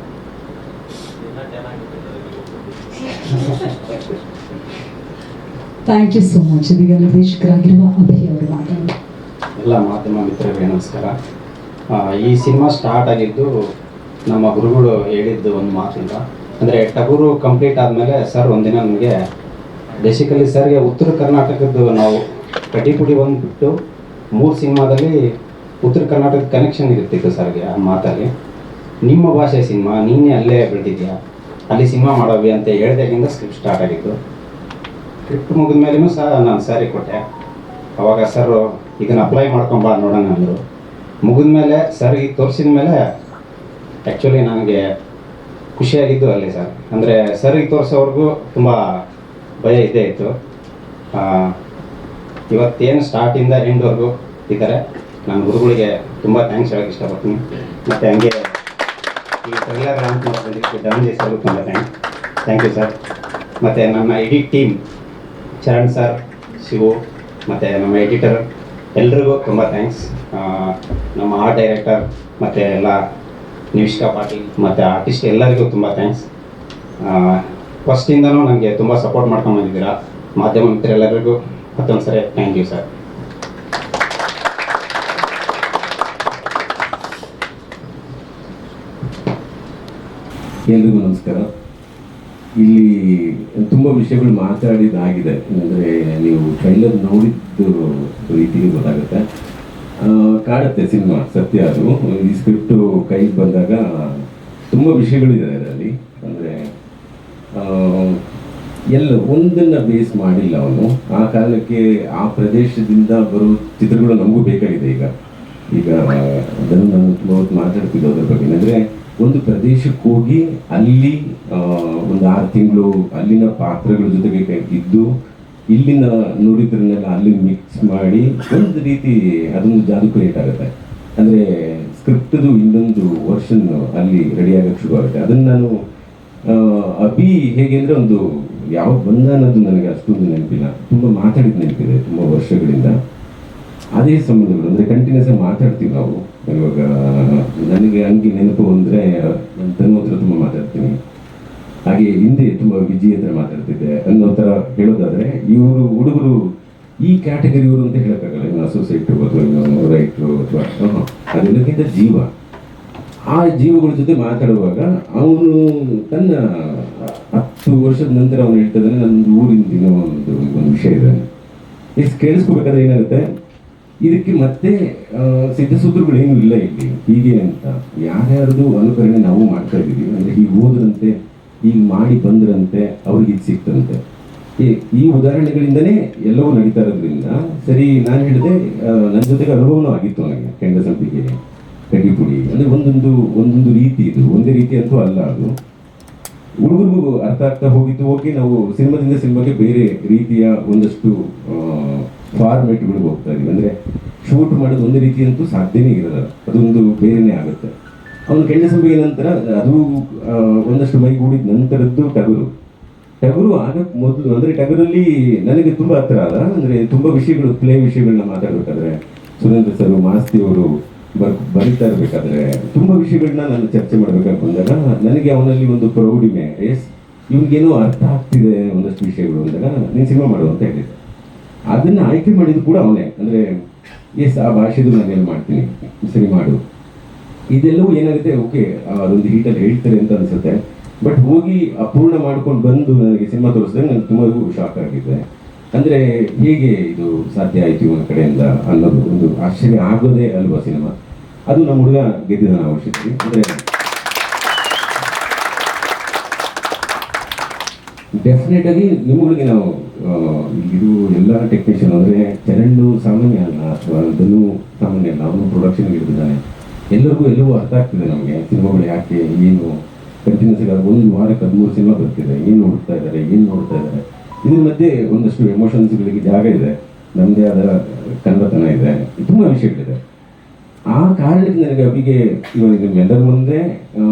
S1: Thank you so much. ಇದೀಗ ನಿರ್ದೇಶಕರಾಗಿರುವ ಅಭಿ ಅವರು ಮಾತಾಡಿ.
S9: ಎಲ್ಲ ಮಾಧ್ಯಮ ಮಿತ್ರರಿಗೆ ನಮಸ್ಕಾರ. ಈ ಸಿನಿಮಾ ಸ್ಟಾರ್ಟ್ ಆಗಿದ್ದು ನಮ್ಮ ಗುರುಗಳು ಹೇಳಿದ್ದು ಒಂದು ಮಾತಿಂದ. ಅಂದರೆ ಟಗರು ಕಂಪ್ಲೀಟ್ ಆದಮೇಲೆ ಸರ್ ಒಂದಿನ ನಮಗೆ ಬೇಸಿಕಲಿ ಸರ್ಗೆ ಉತ್ತರ ಕರ್ನಾಟಕದ್ದು ನಾವು ಕಟಿಪುಡಿ ಬಂದುಬಿಟ್ಟು 3 ಸಿನಿಮಾದಲ್ಲಿ ಉತ್ತರ ಕರ್ನಾಟಕದ ಕನೆಕ್ಷನ್ ಇರ್ತಿತ್ತು ಸರ್ಗೆ. ಆ ಮಾತಲ್ಲಿ ನಿಮ್ಮ ಭಾಷೆ ಸಿನಿಮಾ, ನೀನೇ ಅಲ್ಲೇ ಬೆಳೆದಿದ್ಯಾ, ಅಲ್ಲಿ ಸಿನಿಮಾ ಮಾಡೋವಿ ಅಂತ ಹೇಳ್ದಾಗಿಂದ ಸ್ಕ್ರಿಪ್ಟ್ ಸ್ಟಾರ್ಟ್ ಆಗಿದ್ದು. ಸ್ಕ್ರಿಪ್ಟ್ ಮುಗಿದ ಮೇಲೂ ಸಹ ನಾನು ಸ್ಯಾರಿ ಕೊಟ್ಟೆ. ಅವಾಗ ಸರ್ ಇದನ್ನು ಅಪ್ಲೈ ಮಾಡ್ಕೊಂಬ ನೋಡೋಣ ಅಂದರು. ಮುಗಿದ ಮೇಲೆ ಸರ್ಗೆ ತೋರಿಸಿದ ಮೇಲೆ ಆ್ಯಕ್ಚುಲಿ ನನಗೆ ಖುಷಿಯಾಗಿದ್ದು ಅಲ್ಲಿ ಸರ್. ಅಂದರೆ ಸರ್ಗೆ ತೋರಿಸೋವರೆಗೂ ತುಂಬ ಭಯ ಇದ್ದೇ ಇತ್ತು. ಇವತ್ತೇನು ಸ್ಟಾರ್ಟಿಂದ ಎಂಡ್ವರೆಗೂ ಇದ್ದಾರೆ. ನಾನು ಗುರುಗಳಿಗೆ ತುಂಬ ಥ್ಯಾಂಕ್ಸ್ ಹೇಳೋಕ್ಕೆ ಇಷ್ಟಪಡ್ತೀನಿ. ಮತ್ತು ಹಂಗೆ ಈ ಟ್ರೈಲರ್ ಲಾಂಚ್ ಮಾಡೋದಕ್ಕೆ ಧನಂಜಯ್ ಸರ್ಗೂ ತುಂಬ ಥ್ಯಾಂಕ್ ಯು ಸರ್. ಮತ್ತು ನನ್ನ ಇಡೀ ಟೀಮ್, ಚರಣ್ ಸರ್, ಶಿವು ಮತ್ತು ನಮ್ಮ ಎಡಿಟರ್ ಎಲ್ರಿಗೂ ತುಂಬ ಥ್ಯಾಂಕ್ಸ್. ನಮ್ಮ ಆರ್ಟ್ ಡೈರೆಕ್ಟರ್ ಮತ್ತು ಎಲ್ಲ ನಿವಿಷ್ಕಾ ಪಾಟೀಲ್ ಮತ್ತು ಆರ್ಟಿಸ್ಟ್ ಎಲ್ಲರಿಗೂ ತುಂಬ ಥ್ಯಾಂಕ್ಸ್. ಫಸ್ಟಿಂದನೂ ನನಗೆ ತುಂಬ ಸಪೋರ್ಟ್ ಮಾಡ್ಕೊಂಡು ಬಂದಿದ್ದೀರಾ. ಮಾಧ್ಯಮ ಮಿತ್ರರೆಲ್ಲರಿಗೂ ಮತ್ತೊಂದು ಸರಿ ಥ್ಯಾಂಕ್ ಯು ಸರ್.
S2: ಎಲ್ರಿಗೂ ನಮಸ್ಕಾರ. ಇಲ್ಲಿ ತುಂಬ ವಿಷಯಗಳು ಮಾತಾಡಿದಾಗಿದೆ. ಅಂದರೆ ನೀವು ಟ್ರೈಲರ್ ನೋಡಿದ್ದು ರೀತಿಗೆ ಗೊತ್ತಾಗುತ್ತೆ. ಕಾಡುತ್ತೆ ಸಿನಿಮಾ, ಸತ್ಯ ಅದು. ಈ ಸ್ಕ್ರಿಪ್ಟು ಕೈಗೆ ಬಂದಾಗ ತುಂಬ ವಿಷಯಗಳಿದೆ ಅದರಲ್ಲಿ. ಅಂದರೆ ಎಲ್ಲ ಒಂದನ್ನು ಬೇಸ್ ಮಾಡಿಲ್ಲ ಅವನು. ಆ ಕಾರಣಕ್ಕೆ ಆ ಪ್ರದೇಶದಿಂದ ಬರೋ ಚಿತ್ರಗಳು ನಮಗೂ ಬೇಕಾಗಿದೆ. ಈಗ ಅದನ್ನು ನಾನು ತುಂಬ ಹೊತ್ತು ಮಾತಾಡ್ತಿದ್ದೆ ಅದ್ರ ಬಗ್ಗೆ. ಅಂದರೆ ಒಂದು ಪ್ರದೇಶಕ್ಕೆ ಹೋಗಿ ಅಲ್ಲಿ ಒಂದು 6 ತಿಂಗಳು ಅಲ್ಲಿನ ಪಾತ್ರಗಳ ಜೊತೆಗೆ ಇದ್ದು ಇಲ್ಲಿನ ನುಡಿದ್ರನ್ನೆಲ್ಲ ಅಲ್ಲಿ ಮಿಕ್ಸ್ ಮಾಡಿ ಒಂದು ರೀತಿ ಅದೊಂದು ಜಾದು ಕ್ರಿಯೇಟ್ ಆಗುತ್ತೆ. ಅಂದರೆ ಸ್ಕ್ರಿಪ್ಟದು ಇನ್ನೊಂದು ವರ್ಷನ್ ಅಲ್ಲಿ ರೆಡಿ ಆಗೋಕ್ಕೆ ಶುರು ಆಗುತ್ತೆ. ಅದನ್ನು ನಾನು ಅಭಿ ಹೇಗೆ ಅಂದರೆ ಒಂದು ಯಾವ ಬಂದ ಅನ್ನೋದು ನನಗೆ ಅಷ್ಟೊಂದು ನೆನಪಿಲ್ಲ. ತುಂಬ ಮಾತಾಡಿದ ನೆನಪಿದೆ ತುಂಬ ವರ್ಷಗಳಿಂದ. ಅದೇ ಸಂಬಂಧಗಳು ಅಂದರೆ ಕಂಟಿನ್ಯೂಸ್ ಆಗಿ ಮಾತಾಡ್ತೀವಿ ನಾವು. ಇವಾಗ ನನಗೆ ಹಂಗೆ ನೆನಪು ಅಂದರೆ ನನ್ನ ತನ್ನ ಹತ್ರ ತುಂಬ ಮಾತಾಡ್ತೀನಿ. ಹಾಗೆ ಹಿಂದೆ ತುಂಬ ವಿಜಯ್ ಹತ್ರ ಮಾತಾಡ್ತಿದ್ದೆ ಅನ್ನೋ ಥರ ಹೇಳೋದಾದರೆ, ಇವರು ಹುಡುಗರು ಈ ಕ್ಯಾಟಗರಿಯವರು ಅಂತ ಹೇಳೋಕ್ಕಾಗಲ್ಲ. ಇನ್ನು ಅಸೋಸಿಯೇಟು ಅಥವಾ ಇನ್ನು ರೈಟ್ರು ಅಥವಾ ಅದೆಲ್ಲಕ್ಕಿಂತ ಜೀವ. ಆ ಜೀವಗಳ ಜೊತೆ ಮಾತಾಡುವಾಗ ಅವನು ತನ್ನ 10 ವರ್ಷದ ನಂತರ ಅವನು ಹೇಳ್ತಿದ್ದಾನೆ, ನನ್ನ ಊರಿನ ದಿನ ಒಂದು ವಿಷಯ ಇದೆ. ಇಷ್ಟು ಕೇಳಿಸ್ಕೋಬೇಕಾದ್ರೆ ಏನಾಗುತ್ತೆ, ಇದಕ್ಕೆ ಮತ್ತೆ ಸಿದ್ಧಸೂತ್ರಗಳು ಏನೂ ಇಲ್ಲ ಇಲ್ಲಿ ಹೀಗೆ ಅಂತ. ಯಾರ್ಯಾರದು ಅನುಕರಣೆ ನಾವು ಮಾಡ್ತಾ ಇದ್ದೀವಿ. ಅಂದರೆ ಹೀಗೆ ಹೋದ್ರಂತೆ, ಈಗ ಮಾಡಿ ಬಂದ್ರಂತೆ, ಅವ್ರಿಗೆ ಇದು ಸಿಕ್ತಂತೆ. ಈ ಉದಾಹರಣೆಗಳಿಂದನೇ ಎಲ್ಲವೂ ನಡೀತಾ ಇರೋದ್ರಿಂದ ಸರಿ. ನಾನು ಹೇಳಿದೆ, ನನ್ನ ಜೊತೆಗೆ ಅನುಭವನೂ ಆಗಿತ್ತು ನನಗೆ. ಕೆಂಡಸಂಪಿಗೆ, ಕಡ್ಡಿಪುಡಿ ಅಂದರೆ ಒಂದೊಂದು ರೀತಿ. ಇದು ಒಂದೇ ರೀತಿ ಅಂತೂ ಅಲ್ಲ. ಅದು ಹುಡುಗರಿಗೂ ಅರ್ಥ ಆಗ್ತಾ ಹೋಗಿತ್ತು. ಓಕೆ, ನಾವು ಸಿನಿಮಾದಿಂದ ಸಿನಿಮಾಗೆ ಬೇರೆ ರೀತಿಯ ಒಂದಷ್ಟು ಫಾರ್ಮೇಟ್ಗಳಿಗೆ ಹೋಗ್ತಾ ಇದೀವಿ. ಅಂದರೆ ಶೂಟ್ ಮಾಡೋದು ಒಂದು ರೀತಿ ಅಂತೂ ಸಾಧ್ಯನೇ ಇರೋಲ್ಲ, ಅದೊಂದು ಬೇರೆನೇ ಆಗುತ್ತೆ. ಅವನು ಕೆಂಡಸಂಪಿಗೆ ನಂತರ ಅದು ಒಂದಷ್ಟು ಮೈಗೂಡಿದ ನಂತರದ್ದು ಟಗರು ಆಗಕ್ಕೆ ಮೊದಲು. ಅಂದರೆ ಟಗರಲ್ಲಿ ನನಗೆ ತುಂಬ ಹತ್ರ ಅದ. ಅಂದರೆ ತುಂಬ ವಿಷಯಗಳು, ಪ್ಲೇ ವಿಷಯಗಳನ್ನ ಮಾತಾಡಬೇಕಾದ್ರೆ ಸುರೇಂದ್ರ ಸರ್, ಮಾಸ್ತಿ ಅವರು ಬರೀತಾ ಇರಬೇಕಾದ್ರೆ ತುಂಬ ವಿಷಯಗಳನ್ನ ನಾನು ಚರ್ಚೆ ಮಾಡಬೇಕಾಗಿ ಬಂದಾಗ ನನಗೆ ಅವನಲ್ಲಿ ಒಂದು ಪ್ರೌಢಿಮೆ, ಎಸ್ ಇವ್ರಿಗೇನೋ ಅರ್ಥ ಆಗ್ತಿದೆ ಒಂದಷ್ಟು ವಿಷಯಗಳು ಅಂದಾಗ ನೀನು ಸಿನಿಮಾ ಮಾಡು ಅಂತ ಹೇಳಿದ್ದೆ. ಅದನ್ನು ಆಯ್ಕೆ ಮಾಡಿದ್ದು ಕೂಡ ಅವನೇ. ಅಂದರೆ ಎಸ್ ಆ ಭಾಷೆದು ನಾನೇನು ಮಾಡ್ತೀನಿ, ಸರಿ ಮಾಡು. ಇದೆಲ್ಲವೂ ಏನಾಗುತ್ತೆ, ಓಕೆ ಅದೊಂದು ಹೀಟಲ್ಲಿ ಹೇಳ್ತಾರೆ ಅಂತ ಅನಿಸುತ್ತೆ. ಬಟ್ ಹೋಗಿ ಅಪೂರ್ಣ ಮಾಡ್ಕೊಂಡು ಬಂದು ನನಗೆ ಸಿನಿಮಾ ತೋರಿಸಿದಾಗ ನನಗೆ ತುಂಬ ಶಾಕ್ ಆಗಿದೆ. ಅಂದರೆ ಹೇಗೆ ಇದು ಸಾಧ್ಯ ಆಯಿತು ಇವನ ಕಡೆಯಿಂದ ಅನ್ನೋದು ಒಂದು ಆಶ್ಚರ್ಯ ಆಗೋದೇ ಅಲ್ವಾ ಸಿನಿಮಾ. ಅದು ನಮ್ಮ ಹುಡುಗ ಗೆದ್ದಿದ ಅವಶ್ಯಕತೆ. ಅಂದರೆ ಡೆಫಿನೆಟ್ ಆಗಿ ನಿಮ್ಮಗಳಿಗೆ ನಾವು ಇದು ಎಲ್ಲ ಟೆಕ್ನಿಷಿಯನ್ ಅಂದರೆ ಚರಣ್ಣು ಸಾಮಾನ್ಯ ಅಲ್ಲ, ಅಥವಾ ಅದನ್ನು ಸಾಮಾನ್ಯ ಅಲ್ಲ. ಅವನು ಪ್ರೊಡಕ್ಷನ್ಗೆ ಹಿಡಿದಿದ್ದಾನೆ. ಎಲ್ಲರಿಗೂ ಎಲ್ಲವೂ ಅರ್ಥ ಆಗ್ತಿದೆ ನಮಗೆ. ಸಿನಿಮಾಗಳು ಯಾಕೆ, ಏನು ಕಂಟಿನ್ಯೂಸ್ ಆಗಿ 1 ವಾರಕ್ಕೆ 13 ಸಿನಿಮಾ ಬರ್ತಿದೆ, ಏನು ನೋಡ್ತಾ ಇದ್ದಾರೆ. ಇದ್ರ ಮಧ್ಯೆ ಒಂದಷ್ಟು ಎಮೋಷನ್ಸ್ಗಳಿಗೆ ಜಾಗ ಇದೆ, ನಮ್ಮದೇ ಆದ ಕನ್ನಡತನ ಇದೆ, ತುಂಬ ವಿಷಯಗಳಿದೆ. ಆ ಕಾರಣಕ್ಕೆ ನನಗೆ ಅಭಿಗೆ ಇವಾಗ ನಿಮ್ಮೆಲ್ಲರ ಮುಂದೆ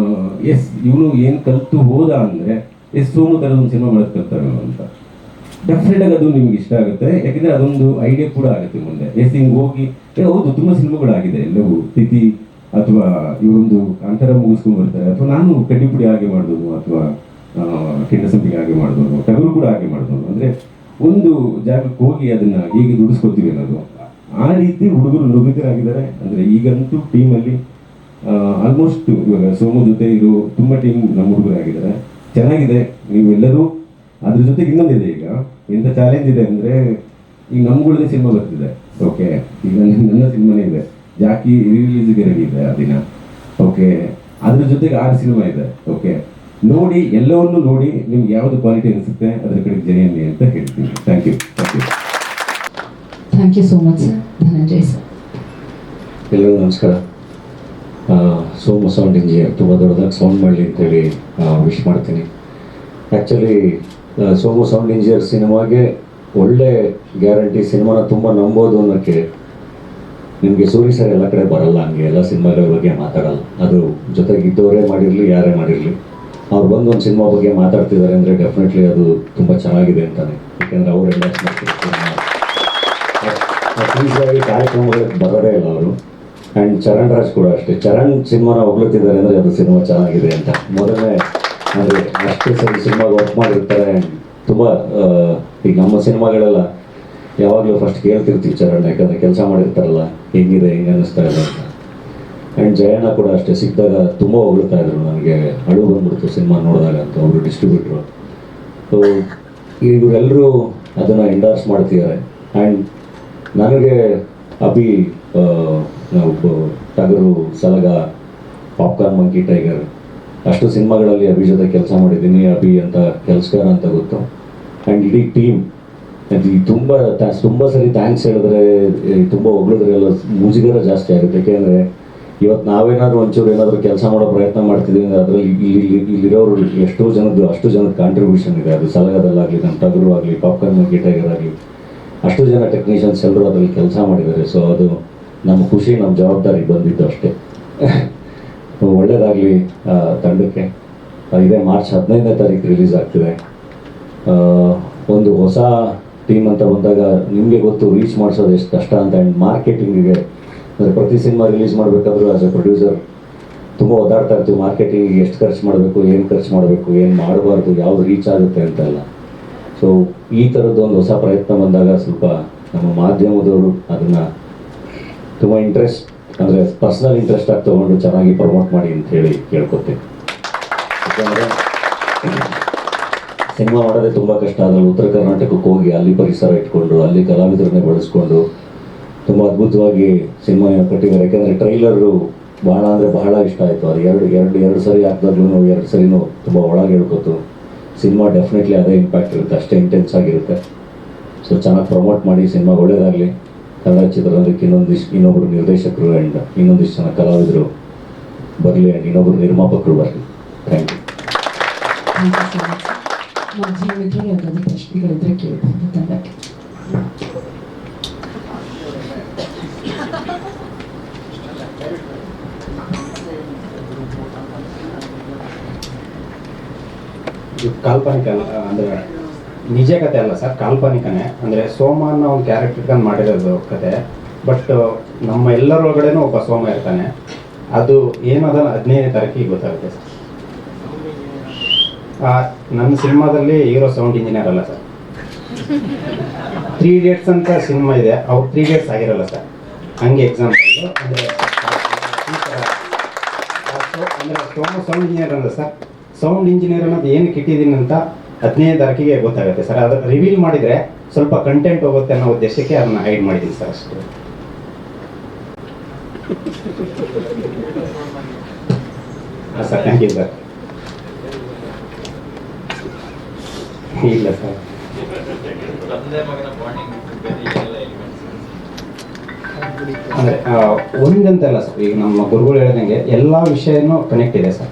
S2: ಎಸ್ ಇವನು ಏನು ಕಲಿತು ಹೋದ ಅಂದರೆ ಎಸ್ ಸೋಮು ಥರದ ಒಂದು ಸಿನಿಮಾ ಮಾಡೋದು ಕಲ್ತಾವೆ ಅಂತ. ಡೆಫಿನೆಟ್ ಆಗಿ ಅದು ನಿಮ್ಗೆ ಇಷ್ಟ ಆಗುತ್ತೆ. ಯಾಕೆಂದರೆ ಅದೊಂದು ಐಡಿಯಾ ಕೂಡ ಆಗುತ್ತೆ ಮುಂದೆ. ಎಸ್ ಹಿಂಗೆ ಹೋಗಿ ಹೌದು ತುಂಬ ಸಿನಿಮಾಗಳಾಗಿದೆ, ಎಲ್ಲವೂ ತಿಥಿ ಅಥವಾ ಇವರೊಂದು ಕಾಂತಾರ ಮುಗಿಸ್ಕೊಂಡು ಬರ್ತಾರೆ, ಅಥವಾ ನಾನು ಕಡ್ಡಿಪುಡಿ ಹಾಗೆ ಮಾಡ್ಬೋದು, ಅಥವಾ ಕೆಂಡಸಂಪಿಗೆ ಹಾಗೆ ಮಾಡ್ಬೋದು, ಟಗರು ಕೂಡ ಹಾಗೆ ಮಾಡ್ಬೋದು. ಅಂದರೆ ಒಂದು ಜಾಗಕ್ಕೆ ಹೋಗಿ ಅದನ್ನು ಹೇಗೆ ದುಡಿಸ್ಕೊತೀವಿ ಅನ್ನೋದು. ಆ ರೀತಿ ಹುಡುಗರು ನುಗ್ಗಿತರಾಗಿದ್ದಾರೆ. ಅಂದರೆ ಈಗಂತೂ ಟೀಮಲ್ಲಿ ಆಲ್ಮೋಸ್ಟ್ ಇವಾಗ ಸೋಮು ಜೊತೆ ಇರೋ ತುಂಬ ಟೀಮ್ ನಮ್ಮ ಹುಡುಗರಾಗಿದ್ದಾರೆ. ಚೆನ್ನಾಗಿದೆ. ನೀವೆಲ್ಲರೂ ಅದ್ರ ಜೊತೆಗೆ ಇನ್ನೊಂದಿದೆ, ಈಗ ಎಂಥ ಚಾಲೆಂಜ್ ಇದೆ ಅಂದರೆ, ಈಗ ನಮ್ಗಳದೇ ಸಿನಿಮಾ ಬರ್ತಿದೆ. ಓಕೆ, ಈಗ ನನ್ನ ಸಿನಿಮಾನೇ ಇದೆ, ಜಾಕಿ ರಿಲೀಸ್ಗೆ ರೆಡಿ ಇದೆ ಆ ದಿನ. ಓಕೆ, ಅದ್ರ ಜೊತೆಗೆ 6 ಸಿನಿಮಾ ಇದೆ. ಓಕೆ, ನೋಡಿ, ಎಲ್ಲವನ್ನೂ ನೋಡಿ ನಿಮ್ಗೆ ಯಾವುದು ಕ್ವಾಲಿಟಿ ಅನಿಸುತ್ತೆ ಅದ್ರ ಕಡೆಗೆ ಜರಿಯನ್ನಿ ಅಂತ ಹೇಳ್ತೀನಿ. Thank you.
S1: Thank you so much sir. Dhananjay sir.
S11: ಎಲ್ಲರಿಗೂ ನಮಸ್ಕಾರ. ಸೋಮು ಸೌಂಡ್ ಇಂಜಿನಿಯರ್ ತುಂಬ ದೊಡ್ಡದಾಗಿ ಸೌಂಡ್ ಮಾಡಲಿ ಅಂತೇಳಿ ವಿಶ್ ಮಾಡ್ತೀನಿ. ಆ್ಯಕ್ಚುಲಿ ಸೋಮು ಸೌಂಡ್ ಇಂಜಿನಿಯರ್ ಸಿನಿಮಾಗೆ ಒಳ್ಳೆ ಗ್ಯಾರಂಟಿ, ಸಿನಿಮಾನ ತುಂಬ ನಂಬೋದು ಅನ್ನೋಕ್ಕೆ. ನಿಮಗೆ ಸೂರಿ ಸರ್ ಎಲ್ಲ ಕಡೆ ಬರಲ್ಲ, ಹಂಗೆ ಎಲ್ಲ ಸಿನಿಮಾಗಳ ಬಗ್ಗೆ ಮಾತಾಡಲ್ಲ. ಅದು ಜೊತೆಗೆ ಇದ್ದವರೇ ಮಾಡಿರಲಿ, ಯಾರೇ ಮಾಡಿರಲಿ, ಅವ್ರು ಬಂದು ಒಂದು ಸಿನಿಮಾ ಬಗ್ಗೆ ಮಾತಾಡ್ತಿದ್ದಾರೆ ಅಂದರೆ ಡೆಫಿನೆಟ್ಲಿ ಅದು ತುಂಬ ಚೆನ್ನಾಗಿದೆ ಅಂತಾನೆ. ಯಾಕೆಂದರೆ ಅವ್ರು ರಿಲ್ಯಾಕ್ಸ್ ಮಾಡ್ತಿರ್ತಾರೆ, ಈಸಿಯಾಗಿ ಕಾರ್ಯಕ್ರಮಗಳಿಗೆ ಬರೋದೇ ಇಲ್ಲ ಅವರು. ಆ್ಯಂಡ್ ಚರಣ್ ರಾಜ್ ಕೂಡ ಅಷ್ಟೇ. ಚರಣ್ ಸಿನಿಮಾನ ಹೊಗಳುತ್ತಿದ್ದಾರೆ ಅಂದರೆ ಅದು ಸಿನಿಮಾ ಚೆನ್ನಾಗಿದೆ ಅಂತ. ಮೊದಲನೇ ಅಂದರೆ ಅಷ್ಟೇ ಸರಿ ಸಿನಿಮಾಗೆ ವರ್ಕ್ ಮಾಡಿರ್ತಾರೆ. ತುಂಬ ಈಗ ನಮ್ಮ ಸಿನಿಮಾಗಳೆಲ್ಲ ಯಾವಾಗಲೂ ಫಸ್ಟ್ ಕೇಳ್ತಿರ್ತೀವಿ ಚರಣ್, ಯಾಕಂದರೆ ಕೆಲಸ ಮಾಡಿರ್ತಾರಲ್ಲ ಹೆಂಗಿದೆ, ಹೆಂಗೆ ಅನ್ನಿಸ್ತಾ ಇದೆ ಅಂತ. ಆ್ಯಂಡ್ ಜಯಣ್ಣ ಕೂಡ ಅಷ್ಟೇ, ಸಿಕ್ಕಿದಾಗ ತುಂಬ ಹೊಗಳ್ತಾ ಇದ್ರು, ನನಗೆ ಅಳು ಬಂದ್ಬಿಡ್ತು ಸಿನಿಮಾ ನೋಡಿದಾಗ ಅಂತ ಅವರು ಡಿಸ್ಟ್ರಿಬ್ಯೂಟ್ರು. ಸೊ ಇವರೆಲ್ಲರೂ ಅದನ್ನು ಎಂಡಾರ್ಸ್ ಮಾಡ್ತಿದ್ದಾರೆ. ಆ್ಯಂಡ್ ನನಗೆ ಅಭಿ, ನಾವು ಟಗರು, ಸಲಗ, ಪಾಪ್ಕಾರ್ನ್ ಮಂಕಿ ಟೈಗರ್ ಅಷ್ಟು ಸಿನಿಮಾಗಳಲ್ಲಿ ಅಭಿ ಜೊತೆ ಕೆಲಸ ಮಾಡಿದ್ದೀನಿ. ಅಭಿ ಅಂತ ಕೆಲಸಗಾರ ಅಂತ ಗೊತ್ತು. ಆ್ಯಂಡ್ ಇಡೀ ಟೀಮ್ ಅದು ತುಂಬ ಸರಿ ಥ್ಯಾಂಕ್ಸ್ ಹೇಳಿದ್ರೆ, ತುಂಬ ಹೊಗಳಿದ್ರೆ ಎಲ್ಲ ಮುಜುಗರ ಜಾಸ್ತಿ ಆಗುತ್ತೆ. ಯಾಕೆಂದರೆ ಇವತ್ತು ನಾವೇನಾದರೂ ಒಂಚೂರು ಏನಾದರೂ ಕೆಲಸ ಮಾಡೋ ಪ್ರಯತ್ನ ಮಾಡ್ತಿದ್ದೀವಿ ಅಂದರೆ ಅದರಲ್ಲಿ ಇಲ್ಲಿರೋರು ಅಷ್ಟು ಜನದ ಕಾಂಟ್ರಿಬ್ಯೂಷನ್ ಇದೆ. ಅದು ಸಲಗದಲ್ಲಾಗಲಿ, ನಮ್ಮ ಟಗರು ಆಗಲಿ, ಪಾಪ್ಕಾರ್ನ್ ಮಂಕಿ ಟೈಗರ್ ಆಗಲಿ, ಅಷ್ಟು ಜನ ಟೆಕ್ನಿಷಿಯನ್ಸ್ ಎಲ್ಲರೂ ಅದರಲ್ಲಿ ಕೆಲಸ ಮಾಡಿದ್ದಾರೆ. ಸೊ ಅದು ನಮ್ಮ ಖುಷಿ, ನಮ್ಮ ಜವಾಬ್ದಾರಿ ಬಂದಿದ್ದು ಅಷ್ಟೇ. ಒಳ್ಳೆಯದಾಗಲಿ ತಂಡಕ್ಕೆ. ಇದೇ ಮಾರ್ಚ್ 15ನೇ ತಾರೀಕು ರಿಲೀಸ್ ಆಗ್ತಿದೆ. ಒಂದು ಹೊಸ ಟೀಮ್ ಅಂತ ಬಂದಾಗ ನಿಮಗೆ ಗೊತ್ತು ರೀಚ್ ಮಾಡಿಸೋದು ಎಷ್ಟು ಕಷ್ಟ ಅಂತ. ಆ್ಯಂಡ್ ಮಾರ್ಕೆಟಿಂಗಿಗೆ ಅಂದರೆ ಪ್ರತಿ ಸಿನಿಮಾ ರಿಲೀಸ್ ಮಾಡಬೇಕಾದ್ರೂ ಆಸ್ ಎ ಪ್ರೊಡ್ಯೂಸರ್ ತುಂಬ ಒದ್ದಾಡ್ತಾ ಇರ್ತೀವಿ. ಮಾರ್ಕೆಟಿಂಗಿಗೆ ಎಷ್ಟು ಖರ್ಚು ಮಾಡಬೇಕು, ಏನು ಖರ್ಚು ಮಾಡಬೇಕು, ಏನು ಮಾಡಬಾರ್ದು, ಯಾವುದು ರೀಚ್ ಆಗುತ್ತೆ ಅಂತೆಲ್ಲ. ಸೊ ಈ ಥರದ್ದು ಒಂದು ಹೊಸ ಪ್ರಯತ್ನ ಬಂದಾಗ ಸ್ವಲ್ಪ ನಮ್ಮ ಮಾಧ್ಯಮದವರು ಅದನ್ನು ತುಂಬ ಇಂಟ್ರೆಸ್ಟ್, ಅಂದರೆ ಪರ್ಸ್ನಲ್ ಇಂಟ್ರೆಸ್ಟ್ ಆಗಿ ತೊಗೊಂಡು ಚೆನ್ನಾಗಿ ಪ್ರಮೋಟ್ ಮಾಡಿ ಅಂತ ಹೇಳಿ ಕೇಳ್ಕೊತೀನಿ. ಯಾಕಂದರೆ ಸಿನಿಮಾ ಮಾಡೋದೇ ತುಂಬ ಕಷ್ಟ. ಅದರಲ್ಲಿ ಉತ್ತರ ಕರ್ನಾಟಕಕ್ಕೆ ಹೋಗಿ ಅಲ್ಲಿ ಪರಿಸರ ಇಟ್ಕೊಂಡು, ಅಲ್ಲಿ ಕಲಾವಿದರನ್ನೇ ಬಳಸ್ಕೊಂಡು ತುಂಬ ಅದ್ಭುತವಾಗಿ ಸಿನಿಮಾ ಕಟ್ಟಿದ್ದಾರೆ. ಯಾಕೆಂದರೆ ಟ್ರೈಲರು ಬಹಳ ಅಂದರೆ ಬಹಳ ಇಷ್ಟ ಆಯಿತು. ಅದು ಎರಡು ಸರಿ ಹಾಕಿದಾಗ್ಲೂ 2 ಸರಿನೂ ತುಂಬ ಒಳಗೆ ಹೇಳ್ಕೊತು. ಸಿನಿಮಾ ಡೆಫಿನೆಟ್ಲಿ ಅದೇ ಇಂಪ್ಯಾಕ್ಟ್ ಇರುತ್ತೆ, ಅಷ್ಟೇ ಇಂಟೆನ್ಸ್ ಆಗಿರುತ್ತೆ. ಸೊ ಚೆನ್ನಾಗಿ ಪ್ರಮೋಟ್ ಮಾಡಿ, ಸಿನಿಮಾ ಒಳ್ಳೆಯದಾಗಲಿ. ಕನ್ನಡ ಚಿತ್ರರಂಗಕ್ಕೆ ಇನ್ನೊಬ್ಬರು ನಿರ್ದೇಶಕರು ಆ್ಯಂಡ್ ಇನ್ನೊಂದಿಷ್ಟು ಜನ ಕಲಾವಿದರು ಬರಲಿ, ಆ್ಯಂಡ್ ಇನ್ನೊಬ್ಬರು ನಿರ್ಮಾಪಕರು ಬರಲಿ. Thank you.
S1: ಮಾಜಿ ಮಿತ್ರರು ಯಾವುದಾದ್ರೂ ಪ್ರಶ್ನೆಗಳಿದ್ರೆ ಕೇಳಬಹುದು ತಂಡಕ್ಕೆ.
S9: ಇದು ಕಾಲ್ಪನಿಕ ಅಂದರೆ ನಿಜ ಕತೆ ಅಲ್ಲ ಸರ್, ಕಾಲ್ಪನಿಕನೇ. ಅಂದರೆ ಸೋಮ ಅನ್ನೋ ಒಂದು ಕ್ಯಾರೆಕ್ಟರ್ ಇಟ್ಕೊಂಡು ಮಾಡಿರೋದು ಕತೆ. ಬಟ್ ನಮ್ಮ ಎಲ್ಲರೊಳಗಡೆನೂ ಒಬ್ಬ ಸೋಮ ಇರ್ತಾನೆ. ಅದು ಏನದಲ್ಲ 15ನೇ ತಾರೀಕಿಗೆ ಗೊತ್ತಾಗುತ್ತೆ ಸರ್. ನನ್ನ ಸಿನಿಮಾದಲ್ಲಿ ಹೀರೋ ಸೌಂಡ್ ಇಂಜಿನಿಯರ್ ಅಲ್ಲ ಸರ್. 3 Idiots ಅಂತ ಸಿನಿಮಾ ಇದೆ, ಅವ್ರು 3 Idiots ಆಗಿರಲ್ಲ ಸರ್. ಹಂಗೆ ಎಕ್ಸಾಂಪಲ್ ಅಂದರೆ ಸೋಮ ಸೌಂಡ್ ಇಂಜಿನಿಯರ್ ಅಲ್ಲ ಸರ್. ಸೌಂಡ್ ಇಂಜಿನಿಯರ್ ಅನ್ನೋದು ಏನಕ್ಕೆ ಇಟ್ಟಿದ್ದೀನಿ ಅಂತ 15ನೇ ತಾರೀಕಿಗೆ ಗೊತ್ತಾಗುತ್ತೆ ಸರ್. ಅದು ರಿವೀಲ್ ಮಾಡಿದರೆ ಸ್ವಲ್ಪ ಕಂಟೆಂಟ್ ಹೋಗುತ್ತೆ ಅನ್ನೋ ಉದ್ದೇಶಕ್ಕೆ ಅದನ್ನ ಹೈಡ್ ಮಾಡಿದ್ದೀನಿ ಸರ್ ಅಷ್ಟೇ. ಹಾಂ ಸರ್, ಥ್ಯಾಂಕ್ ಯು ಸರ್. ಇಲ್ಲ ಸರ್, ಅಂದರೆ ಒಂದಂತಲ್ಲ ಸರ್. ಈಗ ನಮ್ಮ ಗುರುಗಳು ಹೇಳ್ದಂಗೆ ಎಲ್ಲ ವಿಷಯನೂ ಕನೆಕ್ಟ್ ಇದೆ ಸರ್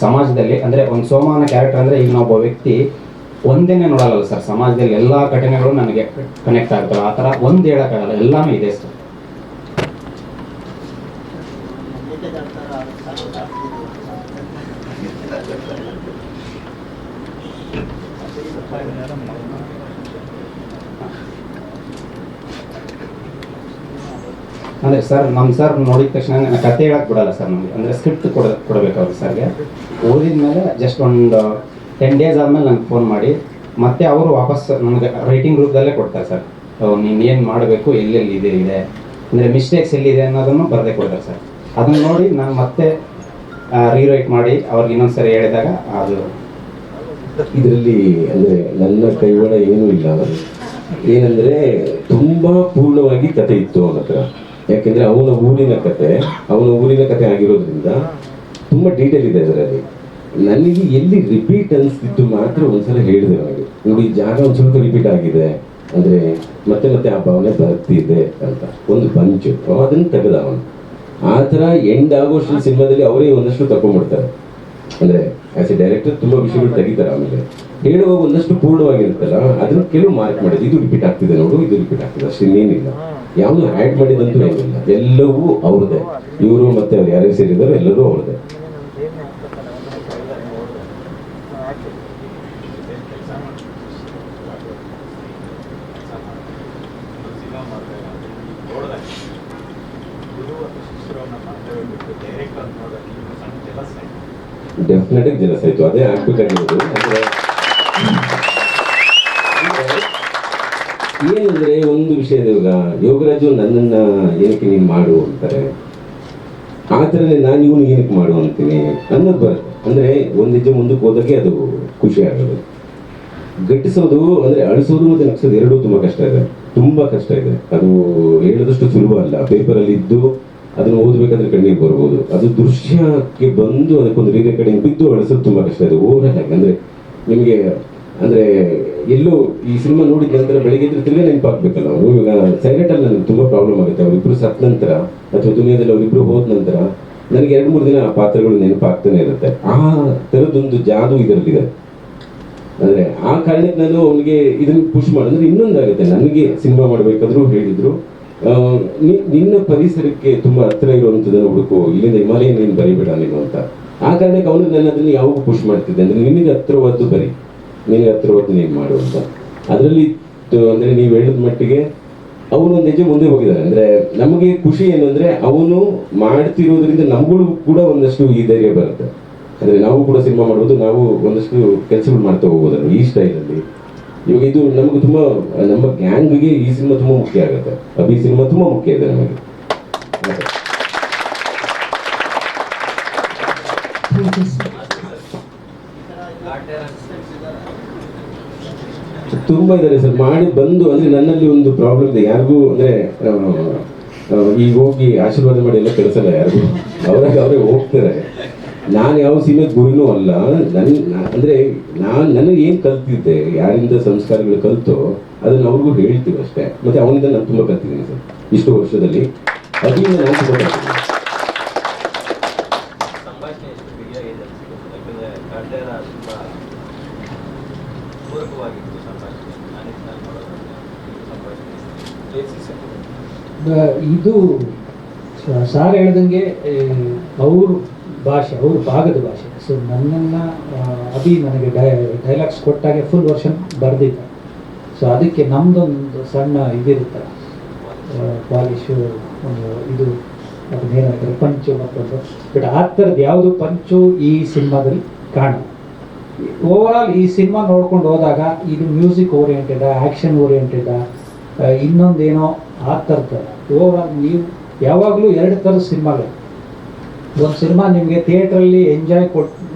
S9: ಸಮಾಜದಲ್ಲಿ. ಅಂದರೆ ಒಂದು ಸೋಮಾನ ಕ್ಯಾರೆಕ್ಟರ್ ಅಂದರೆ ಈಗ ನಾವೊಬ್ಬ ವ್ಯಕ್ತಿ ಒಂದೇನೆ ನೋಡಲ್ಲ ಸರ್. ಸಮಾಜದಲ್ಲಿ ಎಲ್ಲ ಘಟನೆಗಳು ನನಗೆ ಕನೆಕ್ಟ್ ಆಗ್ತವೆ. ಆ ಥರ ಒಂದು ಹೇಳೋಕ್ಕಾಗಲ್ಲ, ಎಲ್ಲಾನು ಇದೆ ಸರ್. ಅಂದರೆ ಸರ್, ನಮ್ಮ ಸರ್ ನೋಡಿದ ತಕ್ಷಣ ಕತೆ ಹೇಳಕ್ಕೆ ಬಿಡಲ್ಲ ಸರ್ ನಮಗೆ. ಅಂದರೆ ಸ್ಕ್ರಿಪ್ಟ್ ಕೊಡಬೇಕು ಅವ್ರಿಗೆ ಸರ್ಗೆ. ಓದಿದ ಮೇಲೆ ಜಸ್ಟ್ ಒಂದು 10 ಡೇಸ್ ಆದಮೇಲೆ ನನಗೆ ಫೋನ್ ಮಾಡಿ ಮತ್ತೆ ಅವರು ವಾಪಸ್ ನನಗೆ ರೈಟಿಂಗ್ ರೂಪದಲ್ಲೇ ಕೊಡ್ತಾರೆ ಸರ್. ನೀನು ಏನು ಮಾಡಬೇಕು, ಎಲ್ಲೆಲ್ಲಿ ಇದೆ ಅಂದರೆ ಮಿಸ್ಟೇಕ್ಸ್ ಎಲ್ಲಿದೆ ಅನ್ನೋದನ್ನು ಬರದೇ ಕೊಡ್ತಾರೆ ಸರ್. ಅದನ್ನು ನೋಡಿ ನಾನು ಮತ್ತೆ ರೀರೈಟ್ ಮಾಡಿ ಅವ್ರಿಗೆ ಇನ್ನೊಂದ್ಸರಿ ಹೇಳಿದಾಗ ಅದು
S2: ಇದರಲ್ಲಿ ಅಂದರೆ ನನ್ನ ಕೈವಾಡ ಏನೂ ಇಲ್ಲ. ಏನಂದರೆ ತುಂಬ ಪೂರ್ಣವಾಗಿ ಕತೆ ಇತ್ತು ಅವನ ಹತ್ರ. ಯಾಕೆಂದರೆ ಅವನ ಊರಿನ ಕತೆ ಆಗಿರೋದ್ರಿಂದ ತುಂಬ ಡೀಟೇಲ್ ಇದೆ ಅದರಲ್ಲಿ. ನನಗೆ ಎಲ್ಲಿ ರಿಪೀಟ್ ಅನಿಸ್ತಿತ್ತು ಮಾತ್ರ ಒಂದ್ಸಲ ಹೇಳಿದೆ ಅವನಿಗೆ, ನೋಡಿ ಜಾಗ ಒಂದು ಸ್ವಲ್ಪ ರಿಪೀಟ್ ಆಗಿದೆ, ಅಂದರೆ ಮತ್ತೆ ಮತ್ತೆ ಆ ಭಾವನೆ ಬರ್ತಿದೆ ಅಂತ ಒಂದು ಬಂಚು. ಅದನ್ನು ತೆಗೆದ ಅವನು. ಆ ಥರ ಎಂಡ್ ಆಗೋಷ್ಟು ಸಿನಿಮಾದಲ್ಲಿ ಅವರೇ ಒಂದಷ್ಟು ತಗೊಂಡ್ಬಿಡ್ತಾರೆ. ಅಂದರೆ ಆಸ್ ಎ ಡೈರೆಕ್ಟರ್ ತುಂಬ ವಿಷಯಗಳು ತೆಗಿತಾರೆ. ಆಮೇಲೆ ಹೇಳುವಾಗ ಒಂದಷ್ಟು ಪೂರ್ಣವಾಗಿರುತ್ತಲ್ಲ, ಅದನ್ನು ಕೆಲವು ಮಾರ್ಕ್ ಮಾಡಿದೆ. ಇದು ರಿಪೀಟ್ ಆಗ್ತಿದೆ ನೋಡು, ಇದು ರಿಪೀಟ್ ಆಗ್ತಿದೆ ಅಷ್ಟೇ, ಇನ್ನೇನಿಲ್ಲ. ಯಾವುದು ಆ್ಯಡ್ ಮಾಡಿದಂತೂ ಏನಿಲ್ಲ, ಎಲ್ಲವೂ ಅವ್ರದ್ದೇ. ಇವರು ಮತ್ತೆ ಅವ್ರು ಯಾರ್ಯಾರು ಸೇರಿದಾರೋ ಎಲ್ಲರೂ ಅವ್ರದ್ದೇ. ಡೆಫಿನೆಟ್ ಆಗಿ ಜಲಸ್ ಆಯ್ತು. ಅದೇ ಆಗ್ಬೇಕಾಗಿರೋದು. ಏನಂದ್ರೆ ಒಂದು ವಿಷಯ ಇದೆ, ಇವಾಗ ಯೋಗರಾಜು ನನ್ನನ್ನ ಏನಕ್ಕೆ ನೀನು ಮಾಡು ಅಂತಾರೆ, ಆ ಥರನೇ ನಾನು ಇವನು ಏನಕ್ಕೆ ಮಾಡು ಅಂತೀನಿ ಅನ್ನೋದು ಬರುತ್ತೆ. ಅಂದ್ರೆ ಒಂದು ಹೆಜ್ಜೆ ಮುಂದಕ್ಕೆ ಹೋದಾಗೆ ಅದು ಖುಷಿ ಆಗೋದು. ಗಟ್ಟಿಸೋದು ಅಂದ್ರೆ ಅಳಿಸೋದು ಮತ್ತೆ ನಗ್ಸೋದು ಎರಡೂ ತುಂಬಾ ಕಷ್ಟ ಇದೆ, ತುಂಬಾ ಕಷ್ಟ ಇದೆ. ಅದು ಹೇಳೋದಷ್ಟು ಸುಲಭ ಅಲ್ಲ. ಪೇಪರಲ್ಲಿ ಇದ್ದು ಅದನ್ನು ಓದಬೇಕಾದ್ರೆ ಕಣ್ಣಿಗೆ ಬರ್ಬೋದು, ಅದು ದೃಶ್ಯಕ್ಕೆ ಬಂದು ಅದಕ್ಕೊಂದು ರೀತಿ ಕಡೆಗೆ ಬಿದ್ದು ಅಳಿಸೋದು ತುಂಬಾ ಕಷ್ಟ ಇದೆ. ಓವರಾಲ್ ಆಗಿ ಅಂದ್ರೆ ನಿಮಗೆ ಅಂದ್ರೆ ಎಲ್ಲೋ ಈ ಸಿನಿಮಾ ನೋಡಿದ ನಂತರ ಬೆಳಗ್ಗೆ ಇದ್ರೆ ತಿರ್ಗಾ ನೆನಪಾಗ್ಬೇಕಲ್ಲ ಅವರು. ಇವಾಗ ಸೈಲೆಂಟಲ್ಲಿ ನನಗೆ ತುಂಬಾ ಪ್ರಾಬ್ಲಮ್ ಆಗುತ್ತೆ. ಅವರಿಬ್ರು ಸತ್ತ ನಂತರ ಅಥವಾ ದುನಿಯಾದಲ್ಲಿ ಅವರಿಬ್ರು ಹೋದ ನಂತರ ನನಗೆ 2-3 ದಿನ ಆ ಪಾತ್ರಗಳು ನೆನಪಾಗ್ತಾನೆ ಇರುತ್ತೆ. ಆ ಥರದ್ದೊಂದು ಜಾದು ಇದರಲ್ಲಿದೆ. ಅಂದ್ರೆ ಆ ಕಾರಣಕ್ಕೆ ನಾನು ಅವನಿಗೆ ಇದನ್ನ ಪುಷ್ ಮಾಡಿದ್ರೆ ಇನ್ನೊಂದಾಗುತ್ತೆ. ನನಗೆ ಸಿನಿಮಾ ಮಾಡಬೇಕಾದ್ರೂ ಹೇಳಿದ್ರು, ನಿನ್ನ ಪರಿಸರಕ್ಕೆ ತುಂಬಾ ಹತ್ರ ಇರುವಂಥದ್ದನ್ನು ಹುಡುಕು, ಇಲ್ಲಿಂದ ಹಿಮಾಲಯ ನೀನು ಬರಿಬೇಡ ನೀನು ಅಂತ. ಆ ಕಾರಣಕ್ಕೆ ಅವನು ನಾನು ಅದನ್ನು ಯಾವಾಗ ಪುಷ್ ಮಾಡ್ತಿದ್ದೆ ಅಂದ್ರೆ ನಿನಗೆ ಹತ್ರವಾದ್ದು ಬರಿ, ನಿನಗೆ ಹತ್ರವಾದ್ದು ನೀನು ಮಾಡು ಅಂತ. ಅದರಲ್ಲಿ ಅಂದ್ರೆ ನೀವು ಹೇಳಿದ ಮಟ್ಟಿಗೆ ಅವನು ಒಂದು ಹೆಜ್ಜೆ ಮುಂದೆ ಹೋಗಿದ್ದಾರೆ. ಅಂದ್ರೆ ನಮಗೆ ಖುಷಿ ಏನು ಅಂದ್ರೆ ಅವನು ಮಾಡ್ತಿರೋದ್ರಿಂದ ನಮ್ಗಳು ಕೂಡ ಒಂದಷ್ಟು ಈ ಧೈರ್ಯ ಬರುತ್ತೆ. ಅಂದ್ರೆ ನಾವು ಕೂಡ ಸಿನಿಮಾ ಮಾಡ್ಬೋದು, ನಾವು ಒಂದಷ್ಟು ಕೆಲಸಗಳು ಮಾಡ್ತಾ ಹೋಗೋದಲ್ಲ ಈ ಸ್ಟೈಲಲ್ಲಿ. ಇವಾಗ ಇದು ನಮಗೆ ತುಂಬಾ, ನಮ್ಮ ಗ್ಯಾಂಗ್ಗೆ ಈ ಸಿನಿಮಾ ತುಂಬಾ ಮುಖ್ಯ ಆಗುತ್ತೆ. ಅಭಿ ಸಿನಿಮಾ ತುಂಬಾ ಮುಖ್ಯ ಇದೆ ನಮಗೆ. ತುಂಬಾ ಇದ್ದಾರೆ ಸರ್ ಮಾಡಿ ಬಂದು. ಅಂದ್ರೆ ನನ್ನಲ್ಲಿ ಒಂದು ಪ್ರಾಬ್ಲಮ್ ಇದೆ, ಯಾರಿಗೂ ಅಂದ್ರೆ ಈಗ ಹೋಗಿ ಆಶೀರ್ವಾದ ಮಾಡಿ ಎಲ್ಲ ಕೆಲಸಲ್ಲ ಯಾರಿಗೂ, ಅವರೇ ಹೋಗ್ತಾರೆ. ನಾನು ಯಾವ ಸಿನಿಮಾದ ಗುರಿನೂ ಅಲ್ಲ. ಅಂದ್ರೆ ನನಗೆ ಏನು ಕಲ್ತಿದ್ದೆ, ಯಾರಿಂದ ಸಂಸ್ಕಾರಗಳು ಕಲ್ತೋ ಅದನ್ನ ಅವ್ರಿಗೂ ಹೇಳ್ತೀವಿ ಅಷ್ಟೇ. ಮತ್ತೆ ಅವನಿಂದ ನಾನು ತುಂಬಾ ಕಲ್ತಿದ್ದೀನಿ ಸರ್ ಇಷ್ಟು ವರ್ಷದಲ್ಲಿ. ಅದರಿಂದ ನಾನು ತುಂಬಾ ಕಲ್ತಿದ್ದೀನಿ.
S8: ಇದು ಸಾರ್ ಹೇಳ್ದಂಗೆ ಅವ್ರ ಭಾಷೆ, ಅವ್ರ ಭಾಗದ ಭಾಷೆ. ಸೊ ನನ್ನನ್ನು ಅಭಿ ನನಗೆ ಡೈಲಾಗ್ಸ್ ಕೊಟ್ಟಾಗೆ ಫುಲ್ ವರ್ಷನ್ ಬರೆದಿದ್ದ. ಸೊ ಅದಕ್ಕೆ ನಮ್ಮದೊಂದು ಸಣ್ಣ ಇದಿರುತ್ತೆ, ಪಾಲಿಶು, ಒಂದು ಇದು ಅದನ್ನೇನಂತಾರೆ ಪಂಚು ಮತ್ತೊಂದು. ಬಟ್ ಆ ಥರದ್ದು ಯಾವುದು ಪಂಚು ಈ ಸಿನಿಮಾದಲ್ಲಿ ಕಾಣಲ್ಲ. ಓವರಾಲ್ ಈ ಸಿನಿಮಾ ನೋಡ್ಕೊಂಡು ಹೋದಾಗ ಇದು ಮ್ಯೂಸಿಕ್ ಓರಿಯೆಂಟೆಡ, ಆ್ಯಕ್ಷನ್ ಓರಿಯೆಂಟೆಡ, ಇನ್ನೊಂದೇನೋ ಆ ಥರದ್ದು. ಓವರಾಲ್ ನೀವು ಯಾವಾಗಲೂ 2 ಥರದ ಸಿನಿಮಾಗಳು. ಒಂದು ಸಿನಿಮಾ ನಿಮಗೆ ಥಿಯೇಟ್ರಲ್ಲಿ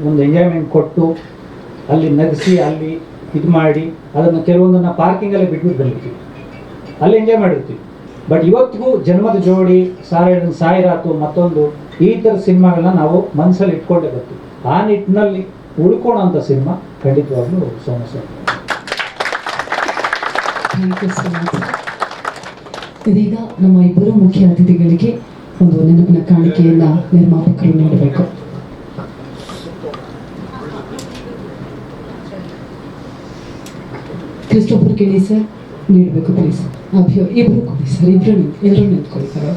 S8: ಒಂದು ಎಂಜಾಯ್ಮೆಂಟ್ ಕೊಟ್ಟು ಅಲ್ಲಿ ನಗಿಸಿ ಅಲ್ಲಿ ಇದು ಮಾಡಿ ಅದನ್ನು ಕೆಲವೊಂದನ್ನು ಪಾರ್ಕಿಂಗಲ್ಲೇ ಬಿಟ್ಬಿಟ್ಟು ಬಂದಿರ್ತೀವಿ, ಅಲ್ಲಿ ಎಂಜಾಯ್ ಮಾಡಿರ್ತೀವಿ. ಬಟ್ ಇವತ್ತಿಗೂ ಜನ್ಮದ ಜೋಡಿ, ಸಾಯಿರಾತು, ಮತ್ತೊಂದು ಈ ಥರದ ಸಿನಿಮಾಗಳನ್ನ ನಾವು ಮನಸ್ಸಲ್ಲಿ ಇಟ್ಕೊಂಡೇ ಬರ್ತೀವಿ. ಆ ನಿಟ್ಟಿನಲ್ಲಿ ಉಳ್ಕೊಳ್ಳೋಂಥ ಸಿನಿಮಾ ಖಂಡಿತವಾಗ್ಲೂ Somaswamy.
S1: Thank you so much. ಇದೀಗ ನಮ್ಮ ಇಬ್ಬರು ಮುಖ್ಯ ಅತಿಥಿಗಳಿಗೆ ಒಂದು ನೆನಪಿನ ಕಾಣಿಕೆಯನ್ನ ನಿರ್ಮಾಪಕರು ನೀಡಬೇಕು. ಕ್ರಿಸ್ಟೋಫರ್ ಕೇಳಿ ಸರ್ ನೀಡಬೇಕು ಪ್ಲೀಸ್. ಇಬ್ರು ಕೊಡಿ ಸರ್, ಎಲ್ಲರೂ ನಿಂತ್ಕೊಳ್ಳಿ ಸರ್.